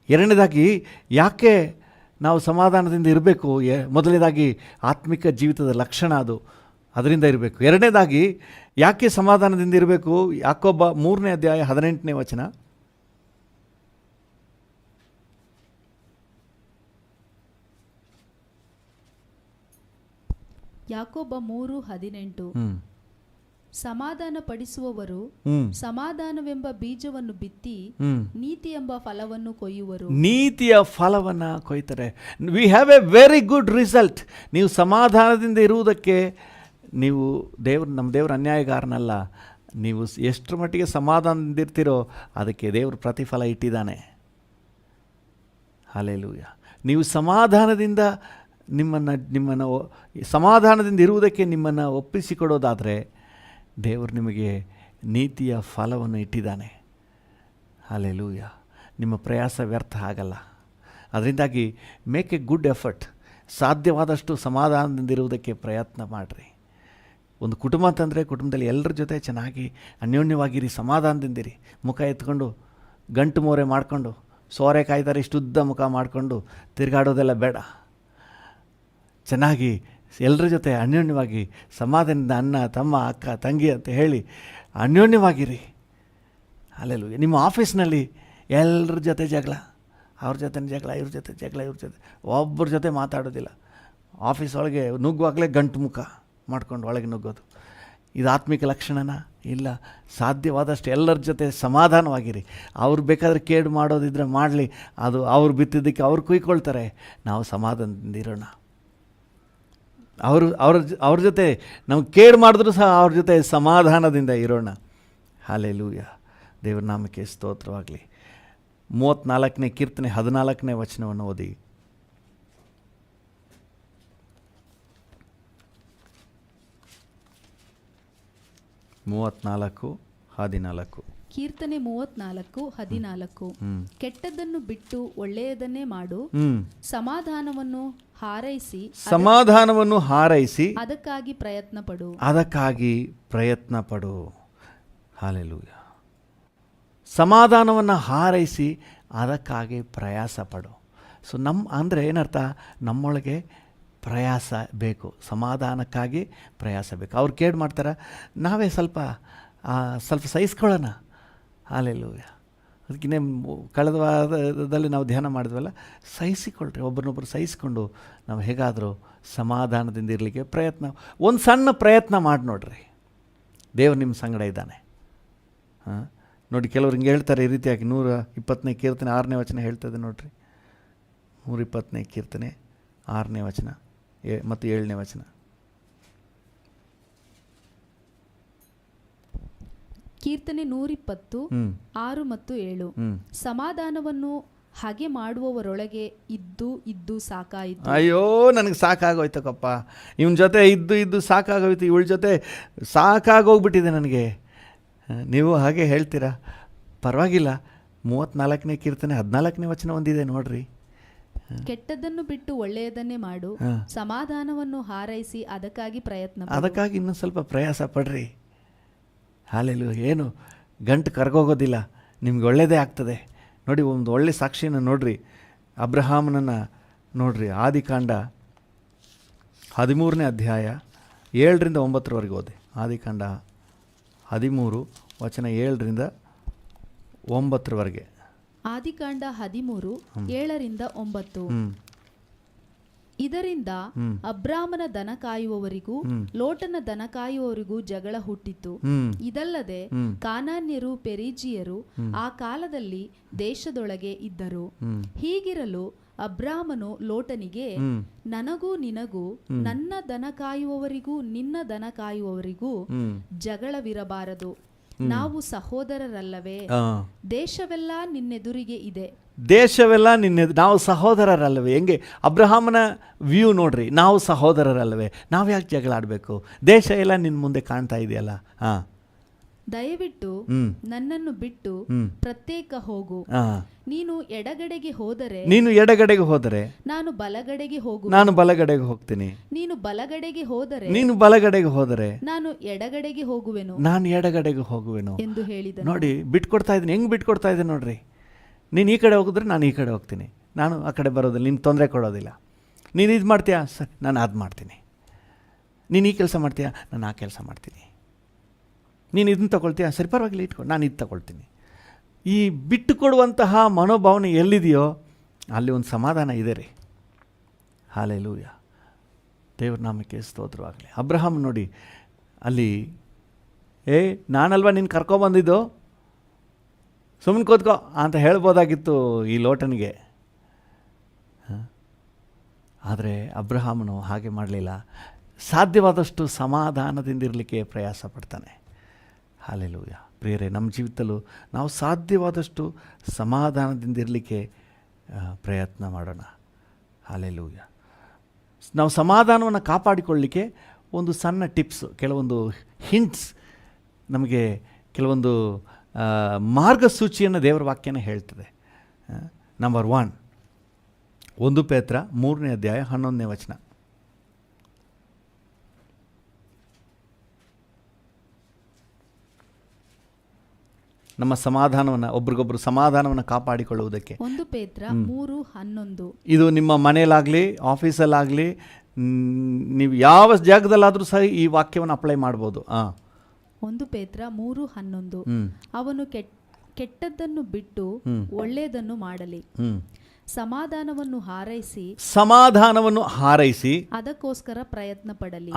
ಎರಡನೇದಾಗಿ ಯಾಕೆ ನಾವು ಸಮಾಧಾನದಿಂದ ಇರಬೇಕು? ಮೊದಲನೇದಾಗಿ ಆತ್ಮಿಕ ಜೀವಿತದ ಲಕ್ಷಣ ಅದು, ಅದರಿಂದ ಇರಬೇಕು. ಎರಡನೇದಾಗಿ ಯಾಕೆ ಸಮಾಧಾನದಿಂದ ಇರಬೇಕು? ಯಾಕೋಬ 3ನೇ ಅಧ್ಯಾಯ 18ನೇ ವಚನ. ಯಾಕೋಬ 3:18. ಸಮಾಧಾನ ಪಡಿಸುವವರು ಸಮಾಧಾನವೆಂಬ ಬೀಜವನ್ನು ಬಿತ್ತಿ ನೀತಿ ಎಂಬ ಫಲವನ್ನು ಕೊಯ್ಯುವರು. ನೀತಿಯ ಫಲವನ್ನು ಕೊಯ್ತಾರೆ. We have a very good result. ನೀವು ಸಮಾಧಾನದಿಂದ ಇರುವುದಕ್ಕೆ ನೀವು ನಮ್ಮ ದೇವ್ರ ಅನ್ಯಾಯಗಾರನಲ್ಲ. ನೀವು ಎಷ್ಟರ ಮಟ್ಟಿಗೆ ಸಮಾಧಾನದಿಂದ ಇರ್ತೀರೋ ಅದಕ್ಕೆ ದೇವರು ಪ್ರತಿಫಲ ಇಟ್ಟಿದ್ದಾನೆ. ಹಲ್ಲೆಲೂಯ. ನೀವು ಸಮಾಧಾನದಿಂದ ನಿಮ್ಮನ್ನು ಸಮಾಧಾನದಿಂದ ಇರುವುದಕ್ಕೆ ನಿಮ್ಮನ್ನು ಒಪ್ಪಿಸಿಕೊಡೋದಾದರೆ ದೇವರು ನಿಮಗೆ ನೀತಿಯ ಫಲವನ್ನು ಇಟ್ಟಿದ್ದಾನೆ. ಹಲ್ಲೆಲೂಯ. ನಿಮ್ಮ ಪ್ರಯಾಸ ವ್ಯರ್ಥ ಆಗಲ್ಲ. ಅದರಿಂದಾಗಿ ಮೇಕ್ ಎ ಗುಡ್ ಎಫರ್ಟ್. ಸಾಧ್ಯವಾದಷ್ಟು ಸಮಾಧಾನದಿಂದ ಇರುವುದಕ್ಕೆ ಪ್ರಯತ್ನ ಮಾಡಿರಿ. ಒಂದು ಕುಟುಂಬ ಅಂತಂದರೆ ಕುಟುಂಬದಲ್ಲಿ ಎಲ್ಲರ ಜೊತೆ ಚೆನ್ನಾಗಿ ಅನ್ಯೋನ್ಯವಾಗಿರಿ, ಸಮಾಧಾನದಿಂದಿರಿ. ಮುಖ ಎತ್ಕೊಂಡು ಗಂಟು ಮೋರೆ ಮಾಡಿಕೊಂಡು ಸೋರೆಕಾಯಿ ಥರ ಇಷ್ಟುದ್ದ ಮುಖ ಮಾಡಿಕೊಂಡು ತಿರುಗಾಡೋದೆಲ್ಲ ಬೇಡ. ಚೆನ್ನಾಗಿ ಎಲ್ಲರ ಜೊತೆ ಅನ್ಯೋನ್ಯವಾಗಿ ಸಮಾಧಾನದಿಂದ ಅಣ್ಣ ತಮ್ಮ ಅಕ್ಕ ತಂಗಿ ಅಂತ ಹೇಳಿ ಅನ್ಯೋನ್ಯವಾಗಿರಿ. ಅಲ್ಲೆಲ್ಲೂ ನಿಮ್ಮ ಆಫೀಸ್ನಲ್ಲಿ ಎಲ್ಲರ ಜೊತೆ ಜಗಳ, ಅವ್ರ ಜೊತೆ ಜಗಳ, ಇವ್ರ ಜೊತೆ ಜಗಳ, ಇವ್ರ ಜೊತೆ ಒಬ್ಬರ ಜೊತೆ ಮಾತಾಡೋದಿಲ್ಲ. ಆಫೀಸ್ ಒಳಗೆ ನುಗ್ಗುವಾಗಲೇ ಗಂಟು ಮುಖ ಮಾಡ್ಕೊಂಡು ಒಳಗೆ ನುಗ್ಗೋದು. ಇದು ಆತ್ಮಿಕ ಲಕ್ಷಣನ? ಇಲ್ಲ. ಸಾಧ್ಯವಾದಷ್ಟು ಎಲ್ಲರ ಜೊತೆ ಸಮಾಧಾನವಾಗಿರಿ. ಅವ್ರು ಬೇಕಾದರೆ ಕೇಡು ಮಾಡೋದಿದ್ರೆ ಮಾಡಲಿ, ಅದು ಅವ್ರು ಬಿತ್ತಿದ್ದಕ್ಕೆ ಅವ್ರು ಕುಯ್ಕೊಳ್ತಾರೆ. ನಾವು ಸಮಾಧಾನದಿಂದ ಇರೋಣ. ಅವ್ರ ಜೊತೆ ನಾವು ಕೇಡು ಮಾಡಿದ್ರೂ ಸಹ ಅವ್ರ ಜೊತೆ ಸಮಾಧಾನದಿಂದ ಇರೋಣ. ಹಲ್ಲೆಲೂಯ. ದೇವ್ರ ನಾಮಕ್ಕೆ ಸ್ತೋತ್ರವಾಗಲಿ. 34ನೇ ಕೀರ್ತನೆ 14ನೇ ವಚನವನ್ನು ಓದಿ. 34:14. ಕೀರ್ತನೆ 34:14. ಕೆಟ್ಟದ್ದನ್ನು ಬಿಟ್ಟು ಒಳ್ಳೆಯದನ್ನೇ ಮಾಡು, ಸಮಾಧಾನವನ್ನು ಹಾರೈಸಿ ಅದಕ್ಕಾಗಿ ಪ್ರಯತ್ನ ಪಡು. ಹಲ್ಲೆಲೂಯ. ಸಮಾಧಾನವನ್ನು ಹಾರೈಸಿ ಅದಕ್ಕಾಗಿ ಪ್ರಯಾಸ ಪಡು. ಸೊ ಅಂದರೆ ಏನರ್ಥ? ನಮ್ಮೊಳಗೆ ಪ್ರಯಾಸ ಬೇಕು, ಸಮಾಧಾನಕ್ಕಾಗಿ ಪ್ರಯಾಸ ಬೇಕು. ಅವ್ರು ಕೇಡು ಮಾಡ್ತಾರೆ, ನಾವೇ ಸ್ವಲ್ಪ ಸಹಿಸ್ಕೊಳ್ಳೋಣ. ಹಲ್ಲೆಲೂಯ. ಅದಕ್ಕಿನ್ನೇ ಕಳೆದ ವಾರದಲ್ಲಿ ನಾವು ಧ್ಯಾನ ಮಾಡಿದ್ವಲ್ಲ, ಸಹಿಸಿಕೊಳ್ಳ್ರಿ. ಒಬ್ಬರನ್ನೊಬ್ಬರು ಸಹಿಸ್ಕೊಂಡು ನಾವು ಹೇಗಾದರೂ ಸಮಾಧಾನದಿಂದ ಇರಲಿಕ್ಕೆ ಪ್ರಯತ್ನ, ಒಂದು ಸಣ್ಣ ಪ್ರಯತ್ನ ಮಾಡಿ ನೋಡ್ರಿ. ದೇವರು ನಿಮ್ಮ ಸಂಗಡ ಇದ್ದಾನೆ. ಹಾಂ, ನೋಡಿ ಕೆಲವ್ರು ಹಿಂಗೆ ಹೇಳ್ತಾರೆ ಈ ರೀತಿಯಾಗಿ. 120ನೇ ಕೀರ್ತನೆ 6ನೇ ವಚನ ಹೇಳ್ತದೆ ನೋಡ್ರಿ. 120ನೇ ಕೀರ್ತನೆ 6ನೇ ವಚನ ಮತ್ತು 7ನೇ ವಚನ. ಕೀರ್ತನೆ 120 6 ಮತ್ತು 7. ಸಮಾಧಾನವನ್ನು ಹಾಗೆ ಮಾಡುವವರೊಳಗೆ ಇದ್ದು ಸಾಕಾಯಿತು. ಅಯ್ಯೋ, ನನಗೆ ಸಾಕಾಗೋಯ್ತಕ್ಕಪ್ಪ, ಇವನ ಜೊತೆ ಇದ್ದು ಸಾಕಾಗೋಯ್ತು, ಇವಳ ಜೊತೆ ಸಾಕಾಗೋಗ್ಬಿಟ್ಟಿದೆ ನನಗೆ. ನೀವು ಹಾಗೆ ಹೇಳ್ತೀರಾ? ಪರವಾಗಿಲ್ಲ. 34ನೇ ಕೀರ್ತನೆ 14ನೇ ವಚನ ಒಂದಿದೆ ನೋಡ್ರಿ. ಕೆಟ್ಟದ್ದನ್ನು ಬಿಟ್ಟು ಒಳ್ಳೆಯದನ್ನೇ ಮಾಡು, ಸಮಾಧಾನವನ್ನು ಹಾರೈಸಿ ಅದಕ್ಕಾಗಿ ಪ್ರಯತ್ನ ಪಡು. ಅದಕ್ಕಾಗಿ ಇನ್ನೂ ಸ್ವಲ್ಪ ಪ್ರಯಾಸ ಪಡ್ರಿ. ಹಾಲೆಲೂಯಾ. ಏನು ಗಂಟು ಕರ್ಗೋಗೋದಿಲ್ಲ, ನಿಮ್ಗೆ ಒಳ್ಳೆಯದೇ ಆಗ್ತದೆ. ನೋಡಿ, ಒಂದು ಒಳ್ಳೆ ಸಾಕ್ಷಿಯನ್ನು ನೋಡ್ರಿ. ಅಬ್ರಹಾಮನನ್ನು ನೋಡ್ರಿ. ಆದಿಕಾಂಡ 13ನೇ ಅಧ್ಯಾಯ 7ರಿಂದ 9 ಓದಿ. ಆದಿಕಾಂಡ 13 ವಚನ 7ರಿಂದ 9. ಆದಿಕಾಂಡ 13 7ರಿಂದ 9. ಇದರಿಂದ ಅಬ್ರಾಮನ ದನ ಕಾಯುವವರಿಗೂ ಲೋಟನ ದನ ಕಾಯುವವರಿಗೂ ಜಗಳ ಹುಟ್ಟಿತು. ಇದಲ್ಲದೆ ಕಾನಾನ್ಯರು ಪೆರಿಜಿಯರು ಆ ಕಾಲದಲ್ಲಿ ದೇಶದೊಳಗೆ ಇದ್ದರು. ಹೀಗಿರಲು ಅಬ್ರಾಮನು ಲೋಟನಿಗೆ, ನನಗೂ ನಿನಗೂ ನನ್ನ ದನ ಕಾಯುವವರಿಗೂ ನಿನ್ನ ದನ ಕಾಯುವವರಿಗೂ ಜಗಳವಿರಬಾರದು, ನಾವು ಸಹೋದರರಲ್ಲವೇ? ದೇಶವೆಲ್ಲ ನಿನ್ನೆದುರಿಗೆ ಇದೆ. ದೇಶವೆಲ್ಲ ನಾವು ಸಹೋದರರಲ್ಲವೇ? ಹೆಂಗೆ ಅಬ್ರಹಾಮನ ವ್ಯೂ ನೋಡ್ರಿ. ನಾವು ಸಹೋದರರಲ್ಲವೇ? ನಾವು ಯಾಕೆ ಜಗಳ ಆಡಬೇಕು? ದೇಶ ಎಲ್ಲ ನಿನ್ನ ಮುಂದೆ ಕಾಣ್ತಾ ಇದೆಯಲ್ಲ. ಹಾಂ, ದಯವಿಟ್ಟು ನನ್ನನ್ನು ಬಿಟ್ಟು ಪ್ರತ್ಯೇಕ ಹೋಗು. ನೀನು ಎಡಗಡೆಗೆ ಹೋದರೆ ನಾನು ಬಲಗಡೆಗೆ ಹೋಗ್ತೀನಿ. ನೀನು ಬಲಗಡೆಗೆ ಹೋದರೆ ನಾನು ಎಡಗಡೆಗೆ ಹೋಗುವೆನು ಎಂದು ಹೇಳಿದನು. ನೋಡಿ, ಬಿಟ್ಕೊಡ್ತಾ ಇದ್ದೀನಿ. ಹೆಂಗೆ ಬಿಟ್ಕೊಡ್ತಾ ಇದ್ದೀನಿ ನೋಡ್ರಿ. ನೀನು ಈ ಕಡೆ ಹೋಗಿದ್ರೆ ನಾನು ಈ ಕಡೆ ಹೋಗ್ತೀನಿ. ನಾನು ಆ ಕಡೆ ಬರೋದಿಲ್ಲ, ನಿನ್ನ ತೊಂದರೆ ಕೊಡೋದಿಲ್ಲ. ನೀನು ಇದು ಮಾಡ್ತೀಯಾ, ಸರಿ, ನಾನು ಅದು ಮಾಡ್ತೀನಿ. ನೀನು ಈ ಕೆಲಸ ಮಾಡ್ತೀಯಾ, ನಾನು ಆ ಕೆಲಸ ಮಾಡ್ತೀನಿ. ನೀನು ಇದನ್ನು ತಗೊಳ್ತೀಯಾ, ಸರಿ, ಪರವಾಗಿಲ್ಲ, ಇಟ್ಕೊಂಡು ನಾನು ಇದು ತಗೊಳ್ತೀನಿ. ಈ ಬಿಟ್ಟು ಕೊಡುವಂತಹ ಮನೋಭಾವನೆ ಎಲ್ಲಿದೆಯೋ ಅಲ್ಲಿ ಒಂದು ಸಮಾಧಾನ ಇದೆ ರೀ. ಹಾಲೆಲೂಯಾ. ದೇವ್ರ ನಾಮಕ್ಕೆ ಸ್ತೋತ್ರವಾಗಲಿ. ಅಬ್ರಹಾಮ್ ನೋಡಿ, ಅಲ್ಲಿ ನಾನಲ್ವಾ ನೀನು ಕರ್ಕೊಬಂದಿದ್ದು, ಸುಮ್ಮನೆ ಕೂತ್ಕೋ ಅಂತ ಹೇಳ್ಬೋದಾಗಿತ್ತು ಈ ಲೋಟನಿಗೆ. ಆದರೆ ಅಬ್ರಹಾಮನು ಹಾಗೆ ಮಾಡಲಿಲ್ಲ. ಸಾಧ್ಯವಾದಷ್ಟು ಸಮಾಧಾನದಿಂದಿರಲಿಕ್ಕೆ ಪ್ರಯಾಸ ಪಡ್ತಾನೆ. ಹಾಲೆಲೂಯಾ. ಪ್ರಿಯರೇ, ನಮ್ಮ ಜೀವಿತದಲ್ಲೂ ನಾವು ಸಾಧ್ಯವಾದಷ್ಟು ಸಮಾಧಾನದಿಂದಿರಲಿಕ್ಕೆ ಪ್ರಯತ್ನ ಮಾಡೋಣ. ಹಾಲೆಲೂಯಾ. ನಾವು ಸಮಾಧಾನವನ್ನು ಕಾಪಾಡಿಕೊಳ್ಳಲಿಕ್ಕೆ ಒಂದು ಸಣ್ಣ ಟಿಪ್ಸ್, ಕೆಲವೊಂದು ಹಿಂಟ್ಸ್, ನಮಗೆ ಕೆಲವೊಂದು ಮಾರ್ಗಸೂಚಿಯನ್ನು ದೇವರ ವಾಕ್ಯನ ಹೇಳ್ತದೆ. ನಂಬರ್ 1 ಪೇತ್ರ 3ನೇ ಅಧ್ಯಾಯ 11ನೇ ವಚನ. ನಮ್ಮ ಸಮಾಧಾನವನ್ನು, ಒಬ್ರಿಗೊಬ್ರು ಸಮಾಧಾನವನ್ನು ಕಾಪಾಡಿಕೊಳ್ಳುವುದಕ್ಕೆ 1 ಪೇತ್ರ 3:11. ಇದು ನಿಮ್ಮ ಮನೆಯಲ್ಲಾಗಲಿ, ಆಫೀಸಲ್ಲಾಗಲಿ, ನೀವು ಯಾವ ಜಾಗದಲ್ಲಾದರೂ ಸಹ ಈ ವಾಕ್ಯವನ್ನು ಅಪ್ಲೈ ಮಾಡ್ಬೋದು. 1 ಪೇತ್ರ 3:11. ಅವನು ಕೆಟ್ಟದ್ದನ್ನು ಬಿಟ್ಟು ಒಳ್ಳೆಯದನ್ನು ಮಾಡಲಿ, ಸಮಾಧಾನವನ್ನು ಹಾರೈಸಿ ಅದಕ್ಕೋಸ್ಕರ ಪ್ರಯತ್ನ ಪಡಲಿ.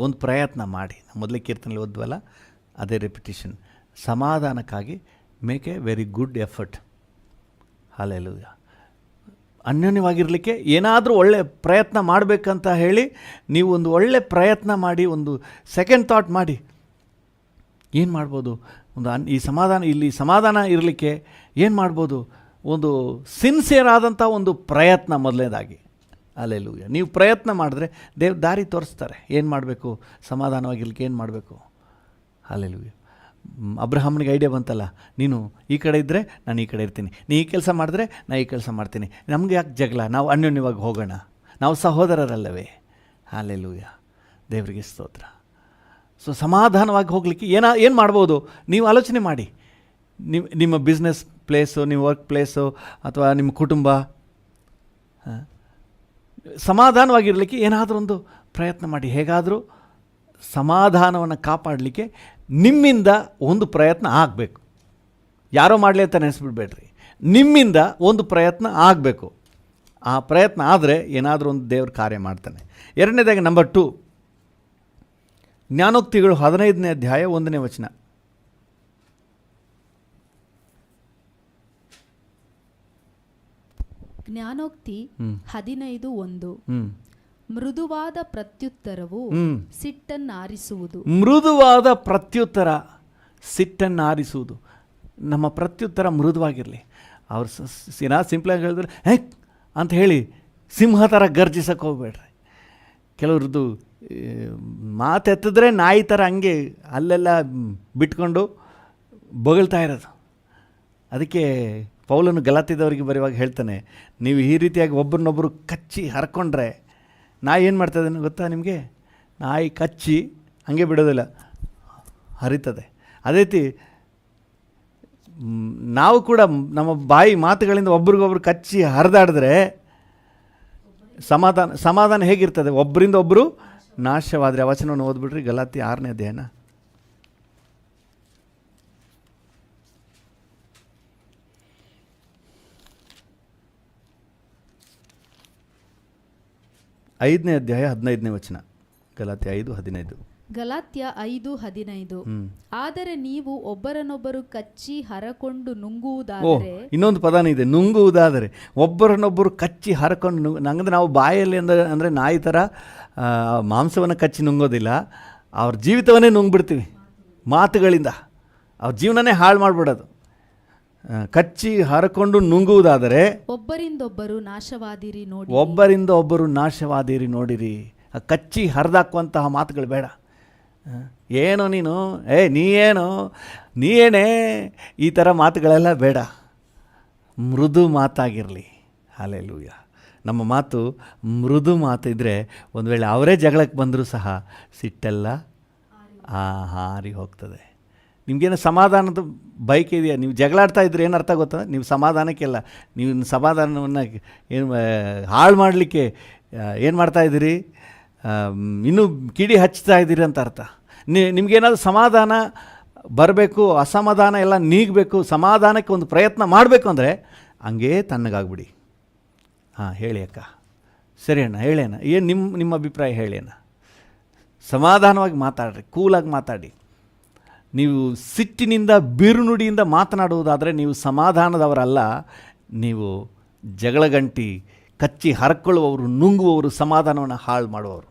ಒಂದು ಪ್ರಯತ್ನ ಮಾಡಿ. ಮೊದಲೇ ಕೀರ್ತನೆಯಲ್ಲಿ ಓದ್ವಲ್ಲ, ಅದೇ ರಿಪಿಟೇಷನ್. ಸಮಾಧಾನಕ್ಕಾಗಿ make a very good effort. Hallelujah. ಅನ್ಯೋನ್ಯವಾಗಿರಲಿಕ್ಕೆ ಏನಾದರೂ ಒಳ್ಳೆ ಪ್ರಯತ್ನ ಮಾಡಬೇಕಂತ ಹೇಳಿ ನೀವು ಒಂದು ಒಳ್ಳೆ ಪ್ರಯತ್ನ ಮಾಡಿ, ಒಂದು ಸೆಕೆಂಡ್ ಥಾಟ್ ಮಾಡಿ, ಏನು ಮಾಡ್ಬೋದು, ಇಲ್ಲಿ ಸಮಾಧಾನ ಇರಲಿಕ್ಕೆ ಏನು ಮಾಡ್ಬೋದು? ಒಂದು ಸಿನ್ಸಿಯರ್ ಆದಂಥ ಒಂದು ಪ್ರಯತ್ನ ಮೊದಲನೇದಾಗಿ. ಹಾಲೆಲೂಯಾ. ನೀವು ಪ್ರಯತ್ನ ಮಾಡಿದ್ರೆ ದೇವ್ರು ದಾರಿ ತೋರಿಸ್ತಾರೆ. ಏನು ಮಾಡಬೇಕು, ಸಮಾಧಾನವಾಗಿರ್ಲಿಕ್ಕೆ ಏನು ಮಾಡಬೇಕು. ಹಾಲೆಲೂಯಾ. ಅಬ್ರಹಾಮನಿಗೆ ಐಡಿಯಾ ಬಂತಲ್ಲ, ನೀನು ಈ ಕಡೆ ಇದ್ದರೆ ನಾನು ಈ ಕಡೆ ಇರ್ತೀನಿ, ನೀ ಈ ಕೆಲಸ ಮಾಡಿದ್ರೆ ನಾನು ಈ ಕೆಲಸ ಮಾಡ್ತೀನಿ, ನಮಗೆ ಯಾಕೆ ಜಗಳ, ನಾವು ಅನ್ಯೋನ್ಯವಾಗಿ ಹೋಗೋಣ, ನಾವು ಸಹೋದರರಲ್ಲವೇ. ಹಾಲೆಲೂಯಾ. ದೇವರಿಗೆ ಸ್ತೋತ್ರ. ಸೊ ಸಮಾಧಾನವಾಗಿ ಹೋಗಲಿಕ್ಕೆ ಏನು ಮಾಡ್ಬೋದು ನೀವು ಆಲೋಚನೆ ಮಾಡಿ. ನಿಮ್ಮ ಬಿಸ್ನೆಸ್ ಪ್ಲೇಸು, ನಿಮ್ಮ ವರ್ಕ್ ಪ್ಲೇಸು, ಅಥವಾ ನಿಮ್ಮ ಕುಟುಂಬ, ಸಮಾಧಾನವಾಗಿರಲಿಕ್ಕೆ ಏನಾದರೂ ಒಂದು ಪ್ರಯತ್ನ ಮಾಡಿ. ಹೇಗಾದರೂ ಸಮಾಧಾನವನ್ನು ಕಾಪಾಡಲಿಕ್ಕೆ ನಿಮ್ಮಿಂದ ಒಂದು ಪ್ರಯತ್ನ ಆಗಬೇಕು. ಯಾರೋ ಮಾಡಲಿ ಅಂತ ನೆನೆಸ್ಬಿಡ್ಬೇಡ್ರಿ. ನಿಮ್ಮಿಂದ ಒಂದು ಪ್ರಯತ್ನ ಆಗಬೇಕು. ಆ ಪ್ರಯತ್ನ ಆದರೆ ಏನಾದರೂ ಒಂದು ದೇವ್ರ ಕಾರ್ಯ ಮಾಡ್ತಾನೆ. ಎರಡನೇದಾಗಿ ನಂಬರ್ 2, ಜ್ಞಾನೋಕ್ತಿಗಳು 15ನೇ ಅಧ್ಯಾಯ 1ನೇ ವಚನ. ಜ್ಞಾನೋಕ್ತಿ 15:1. ಮೃದುವಾದ ಪ್ರತ್ಯುತ್ತರವು ಸಿಟ್ಟನ್ನಾರಿಸುವುದು. ಮೃದುವಾದ ಪ್ರತ್ಯುತ್ತರ ಸಿಟ್ಟನ್ನಾರಿಸುವುದು. ನಮ್ಮ ಪ್ರತ್ಯುತ್ತರ ಮೃದುವಾಗಿರಲಿ. ಅವ್ರು ಸಿಂಪಲಾಗಿ ಹೇಳಿದ್ರೆ ಹೆಕ್ ಅಂತ ಹೇಳಿ ಸಿಂಹ ಥರ ಗರ್ಜಿಸಕ್ಕೆ ಹೋಗ್ಬೇಡ್ರಿ. ಕೆಲವ್ರದ್ದು ಮಾತೆತ್ತಿದ್ರೆ ನಾಯಿ ಥರ ಹಂಗೆ ಅಲ್ಲೆಲ್ಲ ಬಿಟ್ಕೊಂಡು ಬೊಗಳ್ತಾ ಇರೋದು. ಅದಕ್ಕೆ ಪೌಲನು ಗಲಾತ್ಯದವರಿಗೆ ಬರೆಯುವಾಗ ಹೇಳ್ತಾನೆ, ನೀವು ಈ ರೀತಿಯಾಗಿ ಒಬ್ಬರನ್ನೊಬ್ಬರು ಕಚ್ಚಿ ಹರ್ಕೊಂಡ್ರೆ, ನಾಯಿ ಏನು ಮಾಡ್ತದೆ ಗೊತ್ತಾ ನಿಮಗೆ? ನಾಯಿ ಕಚ್ಚಿ ಹಂಗೆ ಬಿಡೋದಿಲ್ಲ, ಹರಿತದೆ. ಅದೇ ರೀತಿ ನಾವು ಕೂಡ ನಮ್ಮ ಬಾಯಿ ಮಾತುಗಳಿಂದ ಒಬ್ರಿಗೊಬ್ರು ಕಚ್ಚಿ ಹರಿದಾಡಿದ್ರೆ ಸಮಾಧಾನ ಹೇಗಿರ್ತದೆ? ಒಬ್ಬರಿಂದ ಒಬ್ಬರು ನಾಶವಾದರೆ. ಆ ವಚನವನ್ನು ಓದ್ಬಿಟ್ರಿ, ಗಲಾತ್ಯ 6ನೇ ಅಧ್ಯಾಯನ. ಐದನೇ ಅಧ್ಯಾಯ 15ನೇ ವಚನ. ಗಲಾತ್ಯ 5:15. ಗಲಾತ್ಯ 5:15. ಆದರೆ ನೀವು ಒಬ್ಬರನ್ನೊಬ್ಬರು ಕಚ್ಚಿ ಹರಕೊಂಡು ನುಂಗುವುದಾದರೆ. ಇನ್ನೊಂದು ಪದಾನ ಇದೆ, ನುಂಗುವುದಾದರೆ. ಒಬ್ಬರನ್ನೊಬ್ಬರು ಕಚ್ಚಿ ಹರಕೊಂಡು ನಂಗಂದ್ರೆ ನಾವು ಬಾಯಲ್ಲಿ ಅಂದರೆ ನಾಯಿ ಥರ ಮಾಂಸವನ್ನು ಕಚ್ಚಿ ನುಂಗೋದಿಲ್ಲ, ಅವ್ರ ಜೀವಿತವನ್ನೇ ನುಂಗ್ಬಿಡ್ತೀವಿ ಮಾತುಗಳಿಂದ. ಅವ್ರ ಜೀವನನೇ ಹಾಳು ಮಾಡಿಬಿಡೋದು. ಕಚ್ಚಿ ಹರಕೊಂಡು ನುಂಗುವುದಾದರೆ ಒಬ್ಬರಿಂದೊಬ್ಬರು ನಾಶವಾದಿರಿ ನೋಡಿ. ಒಬ್ಬರಿಂದ ಒಬ್ಬರು ನಾಶವಾದಿರಿ ನೋಡಿರಿ. ಕಚ್ಚಿ ಹರಿದಾಕುವಂತಹ ಮಾತುಗಳು ಬೇಡ. ಏನೋ ನೀನು, ನೀನೇನೇ, ಈ ಥರ ಮಾತುಗಳೆಲ್ಲ ಬೇಡ. ಮೃದು ಮಾತಾಗಿರಲಿ. ಹಲ್ಲೆಲೂಯಾ. ನಮ್ಮ ಮಾತು ಮೃದು ಮಾತಿದ್ರೆ ಒಂದು ವೇಳೆ ಅವರೇ ಜಗಳಕ್ಕೆ ಬಂದರೂ ಸಹ ಸಿಟ್ಟೆಲ್ಲ ಹಾರಿ ಹೋಗ್ತದೆ. ನಿಮಗೇನು ಸಮಾಧಾನದ ಬೈಕ್ ಇದೆಯಾ? ನೀವು ಜಗಳಾಡ್ತಾ ಇದ್ರೆ ಏನು ಅರ್ಥ ಗೊತ್ತಾ? ನೀವು ಸಮಾಧಾನಕ್ಕೆಲ್ಲ, ನೀವು ಸಮಾಧಾನವನ್ನು ಏನು ಹಾಳು ಮಾಡಲಿಕ್ಕೆ ಏನು ಮಾಡ್ತಾಯಿದ್ದೀರಿ? ಇನ್ನೂ ಕಿಡಿ ಹಚ್ತಾ ಇದ್ದೀರಿ ಅಂತ ಅರ್ಥ. ನಿಮಗೇನಾದರೂ ಸಮಾಧಾನ ಬರಬೇಕು, ಅಸಮಾಧಾನ ಎಲ್ಲ ನೀಗಬೇಕು, ಸಮಾಧಾನಕ್ಕೆ ಒಂದು ಪ್ರಯತ್ನ ಮಾಡಬೇಕು ಅಂದರೆ ಹಂಗೇ ತಣ್ಣಗಾಗ್ಬಿಡಿ. ಹೇಳಿ ಅಕ್ಕ, ಸರಿ ಅಣ್ಣ, ಹೇಳೇನ, ಏನು ನಿಮ್ಮ ಅಭಿಪ್ರಾಯ ಹೇಳೇನ. ಸಮಾಧಾನವಾಗಿ ಮಾತಾಡ್ರಿ, ಕೂಲಾಗಿ ಮಾತಾಡಿ. ನೀವು ಸಿಟ್ಟಿನಿಂದ ಬಿರುನುಡಿಯಿಂದ ಮಾತನಾಡುವುದಾದರೆ ನೀವು ಸಮಾಧಾನದವರಲ್ಲ, ನೀವು ಜಗಳಗಂಟಿ ಕಚ್ಚಿ ಹರ್ಕೊಳ್ಳುವವರು, ನುಂಗುವವರು, ಸಮಾಧಾನವನ್ನು ಹಾಳು ಮಾಡುವವರು.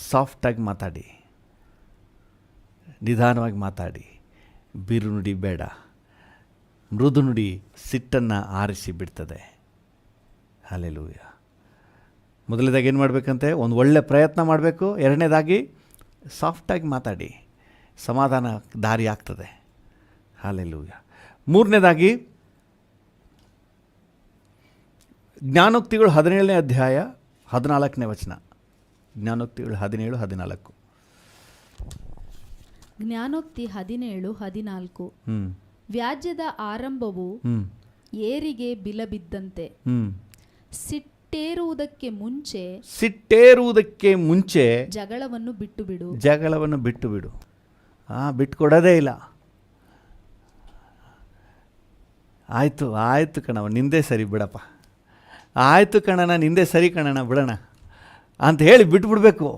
ಸಾಫ್ಟಾಗಿ ಮಾತಾಡಿ, ನಿಧಾನವಾಗಿ ಮಾತಾಡಿ. ಬಿರುನುಡಿ ಬೇಡ. ಮೃದು ನುಡಿ ಸಿಟ್ಟನ್ನು ಆರಿಸಿ ಬಿಡ್ತದೆ. ಹಲ್ಲೆಲೂಯಾ. ಮೊದಲನೇದಾಗಿ ಏನು ಮಾಡಬೇಕಂತೆ? ಒಂದು ಒಳ್ಳೆ ಪ್ರಯತ್ನ ಮಾಡಬೇಕು. ಎರಡನೇದಾಗಿ ಸಾಫ್ಟಾಗಿ ಮಾತಾಡಿ, ಸಮಾಧಾನ ದಾರಿ ಆಗ್ತದೆ. ಹಲ್ಲೆಲೂಯಾ. ಮೂರನೇದಾಗಿ ಜ್ಞಾನೋಕ್ತಿಗಳು 17ನೇ ಅಧ್ಯಾಯ 14ನೇ ವಚನ. ಜ್ಞಾನೋಕ್ತಿಗಳು 17:14. ಜ್ಞಾನೋಕ್ತಿ 17:14. ವ್ಯಾಜ್ಯದ ಆರಂಭವು ಏರಿಗೆ ಬಿಲಬಿದ್ದಂತೆ. ಸಿಟ್ಟೇರುವುದಕ್ಕೆ ಮುಂಚೆ ಜಗಳವನ್ನು ಬಿಟ್ಟು ಬಿಡು. ಬಿಟ್ಕೊಡೋದೇ ಇಲ್ಲ. ಆಯಿತು ಕಣವ, ನಿಂದೇ ಸರಿ ಬಿಡಪ್ಪ, ಆಯಿತು ಕಣಣ್ಣ, ನಿಂದೇ ಸರಿ ಕಣಣ್ಣ, ಬಿಡೋಣ ಅಂತ ಹೇಳಿ ಬಿಟ್ಬಿಡ್ಬೇಕು.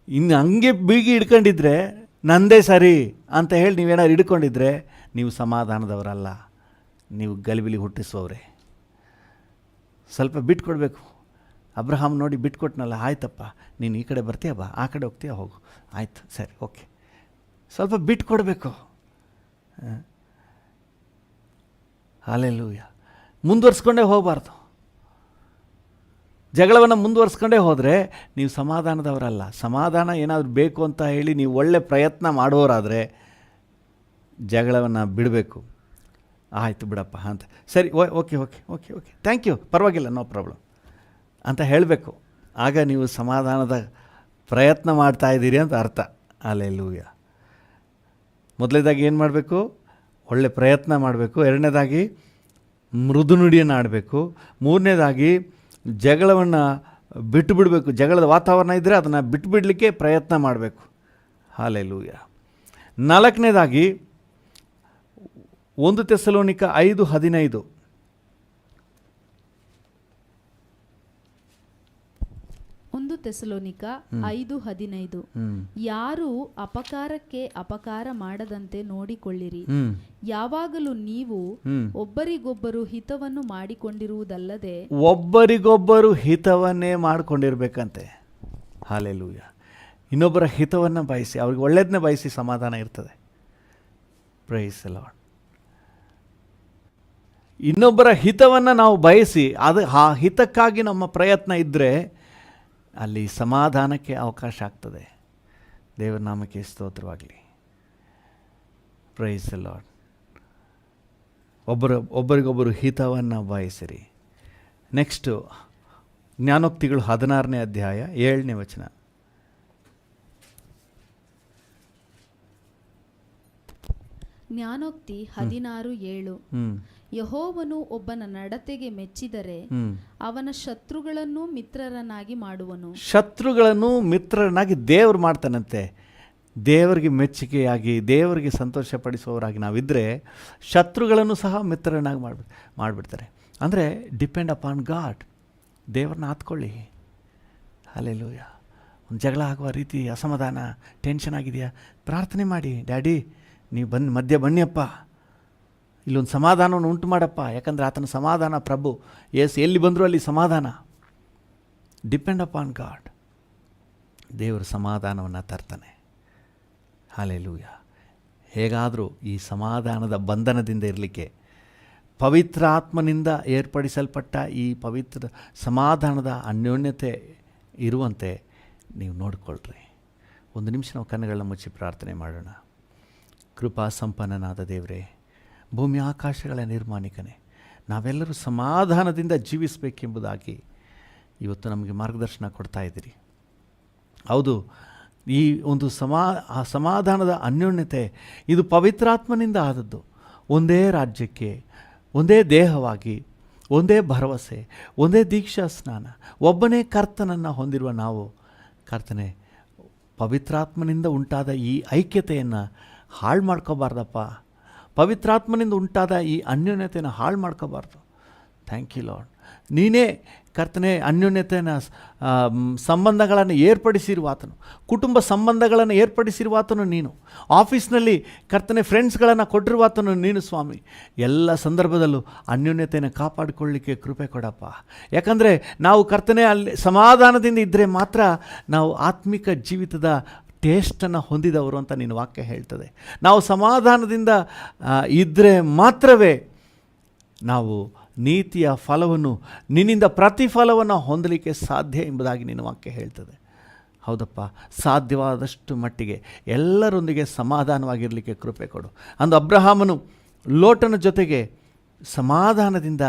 ಇನ್ನು ಹಂಗೆ ಬೀಗಿ ಹಿಡ್ಕೊಂಡಿದ್ರೆ, ನಂದೇ ಸರಿ ಅಂತ ಹೇಳಿ ನೀವೇನಾದ್ರು ಹಿಡ್ಕೊಂಡಿದ್ರೆ ನೀವು ಸಮಾಧಾನದವರಲ್ಲ, ನೀವು ಗಲಿಬಿಲಿ ಹುಟ್ಟಿಸುವವ್ರೆ. ಸ್ವಲ್ಪ ಬಿಟ್ಕೊಡ್ಬೇಕು. ಅಬ್ರಹಾಮ್ ನೋಡಿ ಬಿಟ್ಕೊಟ್ನಲ್ಲ, ಆಯ್ತಪ್ಪ ನೀನು ಈ ಕಡೆ ಬರ್ತೀಯ ಬಾ, ಆ ಕಡೆ ಹೋಗ್ತೀಯ ಹೋಗು, ಆಯ್ತು ಸರಿ ಓಕೆ. ಸ್ವಲ್ಪ ಬಿಟ್ಕೊಡ್ಬೇಕು. ಹಲ್ಲೆಲೂಯಾ. ಮುಂದುವರ್ಸ್ಕೊಂಡೇ ಹೋಗಬಾರ್ದು. ಜಗಳವನ್ನು ಮುಂದುವರ್ಸ್ಕೊಂಡೇ ಹೋದರೆ ನೀವು ಸಮಾಧಾನದವರಲ್ಲ. ಸಮಾಧಾನ ಏನಾದರೂ ಬೇಕು ಅಂತ ಹೇಳಿ ನೀವು ಒಳ್ಳೆ ಪ್ರಯತ್ನ ಮಾಡೋರಾದರೆ ಜಗಳವನ್ನು ಬಿಡಬೇಕು. ಆಯಿತು ಬಿಡಪ್ಪ ಅಂತ, ಸರಿ ಓಕೆ ಥ್ಯಾಂಕ್ ಯು, ಪರವಾಗಿಲ್ಲ, ನೋ ಪ್ರಾಬ್ಲಮ್ ಅಂತ ಹೇಳಬೇಕು. ಆಗ ನೀವು ಸಮಾಧಾನದ ಪ್ರಯತ್ನ ಮಾಡ್ತಾಯಿದ್ದೀರಿ ಅಂತ ಅರ್ಥ. ಹಲ್ಲೆಲೂಯಾ. ಮೊದಲನೇದಾಗಿ ಏನು ಮಾಡಬೇಕು? ಒಳ್ಳೆ ಪ್ರಯತ್ನ ಮಾಡಬೇಕು. ಎರಡನೇದಾಗಿ ಮೃದು ನುಡಿಯನ್ನು ಆಡಬೇಕು. ಮೂರನೇದಾಗಿ ಜಗಳವನ್ನು ಬಿಟ್ಟು ಬಿಡಬೇಕು. ಜಗಳದ ವಾತಾವರಣ ಇದ್ದರೆ ಅದನ್ನು ಬಿಟ್ಟುಬಿಡಲಿಕ್ಕೆ ಪ್ರಯತ್ನ ಮಾಡಬೇಕು. ಹಲ್ಲೆಲೂಯಾ. ನಾಲ್ಕನೇದಾಗಿ 1 ಥೆಸಲೋನಿಕ 5:15. 1 ತೆಸಲೋನಿಕ 5:15. ಯಾರೂ ಅಪಕಾರಕ್ಕೆ ಅಪಕಾರ ಮಾಡದಂತೆ ನೋಡಿಕೊಳ್ಳಿರಿ. ಯಾವಾಗಲೂ ನೀವು ಒಬ್ಬರಿಗೊಬ್ಬರು ಹಿತವನ್ನು ಮಾಡಿಕೊಂಡಿರುವುದಲ್ಲದೆ ಒಬ್ಬರಿಗೊಬ್ಬರು ಹಿತವನ್ನೇ ಮಾಡಿಕೊಂಡಿರ್ಬೇಕಂತೆ. ಹಾಲೆಲೂಯ. ಇನ್ನೊಬ್ಬರ ಹಿತವನ್ನು ಬಯಸಿ, ಅವ್ರಿಗೆ ಒಳ್ಳೆಯದನ್ನೇ ಬಯಸಿ ಸಮಾಧಾನ ಇರ್ತದೆ. Praise the Lord. ಇನ್ನೊಬ್ಬರ ಹಿತವನ್ನು ನಾವು ಬಯಸಿ ಆ ಹಿತಕ್ಕಾಗಿ ನಮ್ಮ ಪ್ರಯತ್ನ ಇದ್ದರೆ ಅಲ್ಲಿ ಸಮಾಧಾನಕ್ಕೆ ಅವಕಾಶ ಆಗ್ತದೆ. ದೇವರ ನಾಮಕ್ಕೆ ಸ್ತೋತ್ರವಾಗಲಿ. Praise the Lord. ಒಬ್ಬರಿಗೊಬ್ಬರು ಹಿತವನ್ನು ಬಯಸಿರಿ. ನೆಕ್ಸ್ಟು ಜ್ಞಾನೋಕ್ತಿಗಳು 16ನೇ ಅಧ್ಯಾಯ 7ನೇ ವಚನ. ಜ್ಞಾನೋಕ್ತಿ 16:7. ಯೆಹೋವನು ಒಬ್ಬನ ನಡತೆಗೆ ಮೆಚ್ಚಿದರೆ ಅವನ ಶತ್ರುಗಳನ್ನು ಮಿತ್ರರನ್ನಾಗಿ ಮಾಡುವನು. ಶತ್ರುಗಳನ್ನು ಮಿತ್ರರನ್ನಾಗಿ ದೇವರು ಮಾಡ್ತಾನಂತೆ. ದೇವರಿಗೆ ಮೆಚ್ಚುಗೆಯಾಗಿ ದೇವರಿಗೆ ಸಂತೋಷಪಡಿಸುವವರಾಗಿ ನಾವಿದ್ದರೆ ಶತ್ರುಗಳನ್ನು ಸಹ ಮಿತ್ರರನ್ನಾಗಿ ಮಾಡಿಬಿಡ್ತಾರೆ. ಅಂದರೆ ಡಿಪೆಂಡ್ ಅಪಾನ್ ಗಾಡ್. ದೇವ್ರನ್ನ ಆತ್ಕೊಳ್ಳಿ. ಹಲ್ಲೆಲೂಯಾ. ಒಂದು ಜಗಳ ಆಗುವ ರೀತಿ, ಅಸಮಾಧಾನ, ಟೆನ್ಷನ್ ಆಗಿದೆಯಾ, ಪ್ರಾರ್ಥನೆ ಮಾಡಿ. ಡ್ಯಾಡಿ ನೀವು ಮಧ್ಯೆ ಬನ್ನಿಯಪ್ಪ, ಇಲ್ಲೊಂದು ಸಮಾಧಾನವನ್ನು ಉಂಟು ಮಾಡಪ್ಪ. ಯಾಕಂದರೆ ಆತನ ಸಮಾಧಾನ ಪ್ರಭು. ಎಲ್ಲಿ ಬಂದರೂ ಅಲ್ಲಿ ಸಮಾಧಾನ. Depend upon god. ದೇವರು ಸಮಾಧಾನವನ್ನು ತರ್ತಾನೆ. ಹಲ್ಲೆಲೂಯಾ. ಹೇಗಾದರೂ ಈ ಸಮಾಧಾನದ ಬಂಧನದಿಂದ ಇರಲಿಕ್ಕೆ, ಪವಿತ್ರ ಆತ್ಮನಿಂದ ಏರ್ಪಡಿಸಲ್ಪಟ್ಟ ಈ ಪವಿತ್ರ ಸಮಾಧಾನದ ಅನ್ಯೋನ್ಯತೆ ಇರುವಂತೆ ನೀವು ನೋಡಿಕೊಳ್ಳ್ರಿ. ಒಂದು ನಿಮಿಷ ನಾವು ಕಣ್ಣುಗಳನ್ನ ಮುಚ್ಚಿ ಪ್ರಾರ್ಥನೆ ಮಾಡೋಣ. ಕೃಪಾ ಸಂಪನ್ನನಾದ ದೇವರೇ, ಭೂಮಿ ಆಕಾಶಗಳ ನಿರ್ಮಾಣಿಕನೇ, ನಾವೆಲ್ಲರೂ ಸಮಾಧಾನದಿಂದ ಜೀವಿಸಬೇಕೆಂಬುದಾಗಿ ಇವತ್ತು ನಮಗೆ ಮಾರ್ಗದರ್ಶನ ಕೊಡ್ತಾ ಇದ್ದೀರಿ. ಹೌದು, ಈ ಒಂದು ಸಮಾಧಾನದ ಅನ್ಯೋನ್ಯತೆ ಇದು ಪವಿತ್ರಾತ್ಮನಿಂದ ಆದದ್ದು. ಒಂದೇ ರಾಜ್ಯಕ್ಕೆ, ಒಂದೇ ದೇಹವಾಗಿ, ಒಂದೇ ಭರವಸೆ, ಒಂದೇ ದೀಕ್ಷಾ ಸ್ನಾನ, ಒಬ್ಬನೇ ಕರ್ತನನ್ನು ಹೊಂದಿರುವ ನಾವು, ಕರ್ತನೆ, ಪವಿತ್ರಾತ್ಮನಿಂದ ಉಂಟಾದ ಈ ಐಕ್ಯತೆಯನ್ನು ಹಾಳು ಮಾಡ್ಕೋಬಾರ್ದಪ್ಪ. ಪವಿತ್ರಾತ್ಮನಿಂದ ಉಂಟಾದ ಈ ಅನ್ಯೋನ್ಯತೆಯನ್ನು ಹಾಳು ಮಾಡ್ಕೋಬಾರ್ದು. Thank you Lord. ನೀನೇ ಕರ್ತನೆ ಅನ್ಯೋನ್ಯತೆಯನ್ನು ಸಂಬಂಧಗಳನ್ನು ಏರ್ಪಡಿಸಿರುವಾತನು, ಕುಟುಂಬ ಸಂಬಂಧಗಳನ್ನು ಏರ್ಪಡಿಸಿರುವಾತನು ನೀನು. ಆಫೀಸ್ನಲ್ಲಿ ಕರ್ತನೆ ಫ್ರೆಂಡ್ಸ್ಗಳನ್ನು ಕೊಟ್ಟಿರುವಾತನು ನೀನು ಸ್ವಾಮಿ. ಎಲ್ಲ ಸಂದರ್ಭದಲ್ಲೂ ಅನ್ಯೋನ್ಯತೆಯನ್ನು ಕಾಪಾಡಿಕೊಳ್ಳಲಿಕ್ಕೆ ಕೃಪೆ ಕೊಡಪ್ಪ. ಯಾಕಂದರೆ ನಾವು ಕರ್ತನೆ ಅಲ್ಲಿ ಸಮಾಧಾನದಿಂದ ಇದ್ದರೆ ಮಾತ್ರ ನಾವು ಆತ್ಮಿಕ ಜೀವಿತದ ಟೇಸ್ಟನ್ನು ಹೊಂದಿದವರು ಅಂತ ನಿನ್ನ ವಾಕ್ಯ ಹೇಳ್ತದೆ. ನಾವು ಸಮಾಧಾನದಿಂದ ಇದ್ದರೆ ಮಾತ್ರವೇ ನಾವು ನೀತಿಯ ಫಲವನ್ನು, ನಿನ್ನಿಂದ ಪ್ರತಿಫಲವನ್ನು ಹೊಂದಲಿಕ್ಕೆ ಸಾಧ್ಯ ಎಂಬುದಾಗಿ ನಿನ್ನ ವಾಕ್ಯ ಹೇಳ್ತದೆ. ಹೌದಪ್ಪ, ಸಾಧ್ಯವಾದಷ್ಟು ಮಟ್ಟಿಗೆ ಎಲ್ಲರೊಂದಿಗೆ ಸಮಾಧಾನವಾಗಿರಲಿಕ್ಕೆ ಕೃಪೆ ಕೊಡು. ಅಂದು ಅಬ್ರಹಾಮನು ಲೋಟನ ಜೊತೆಗೆ ಸಮಾಧಾನದಿಂದ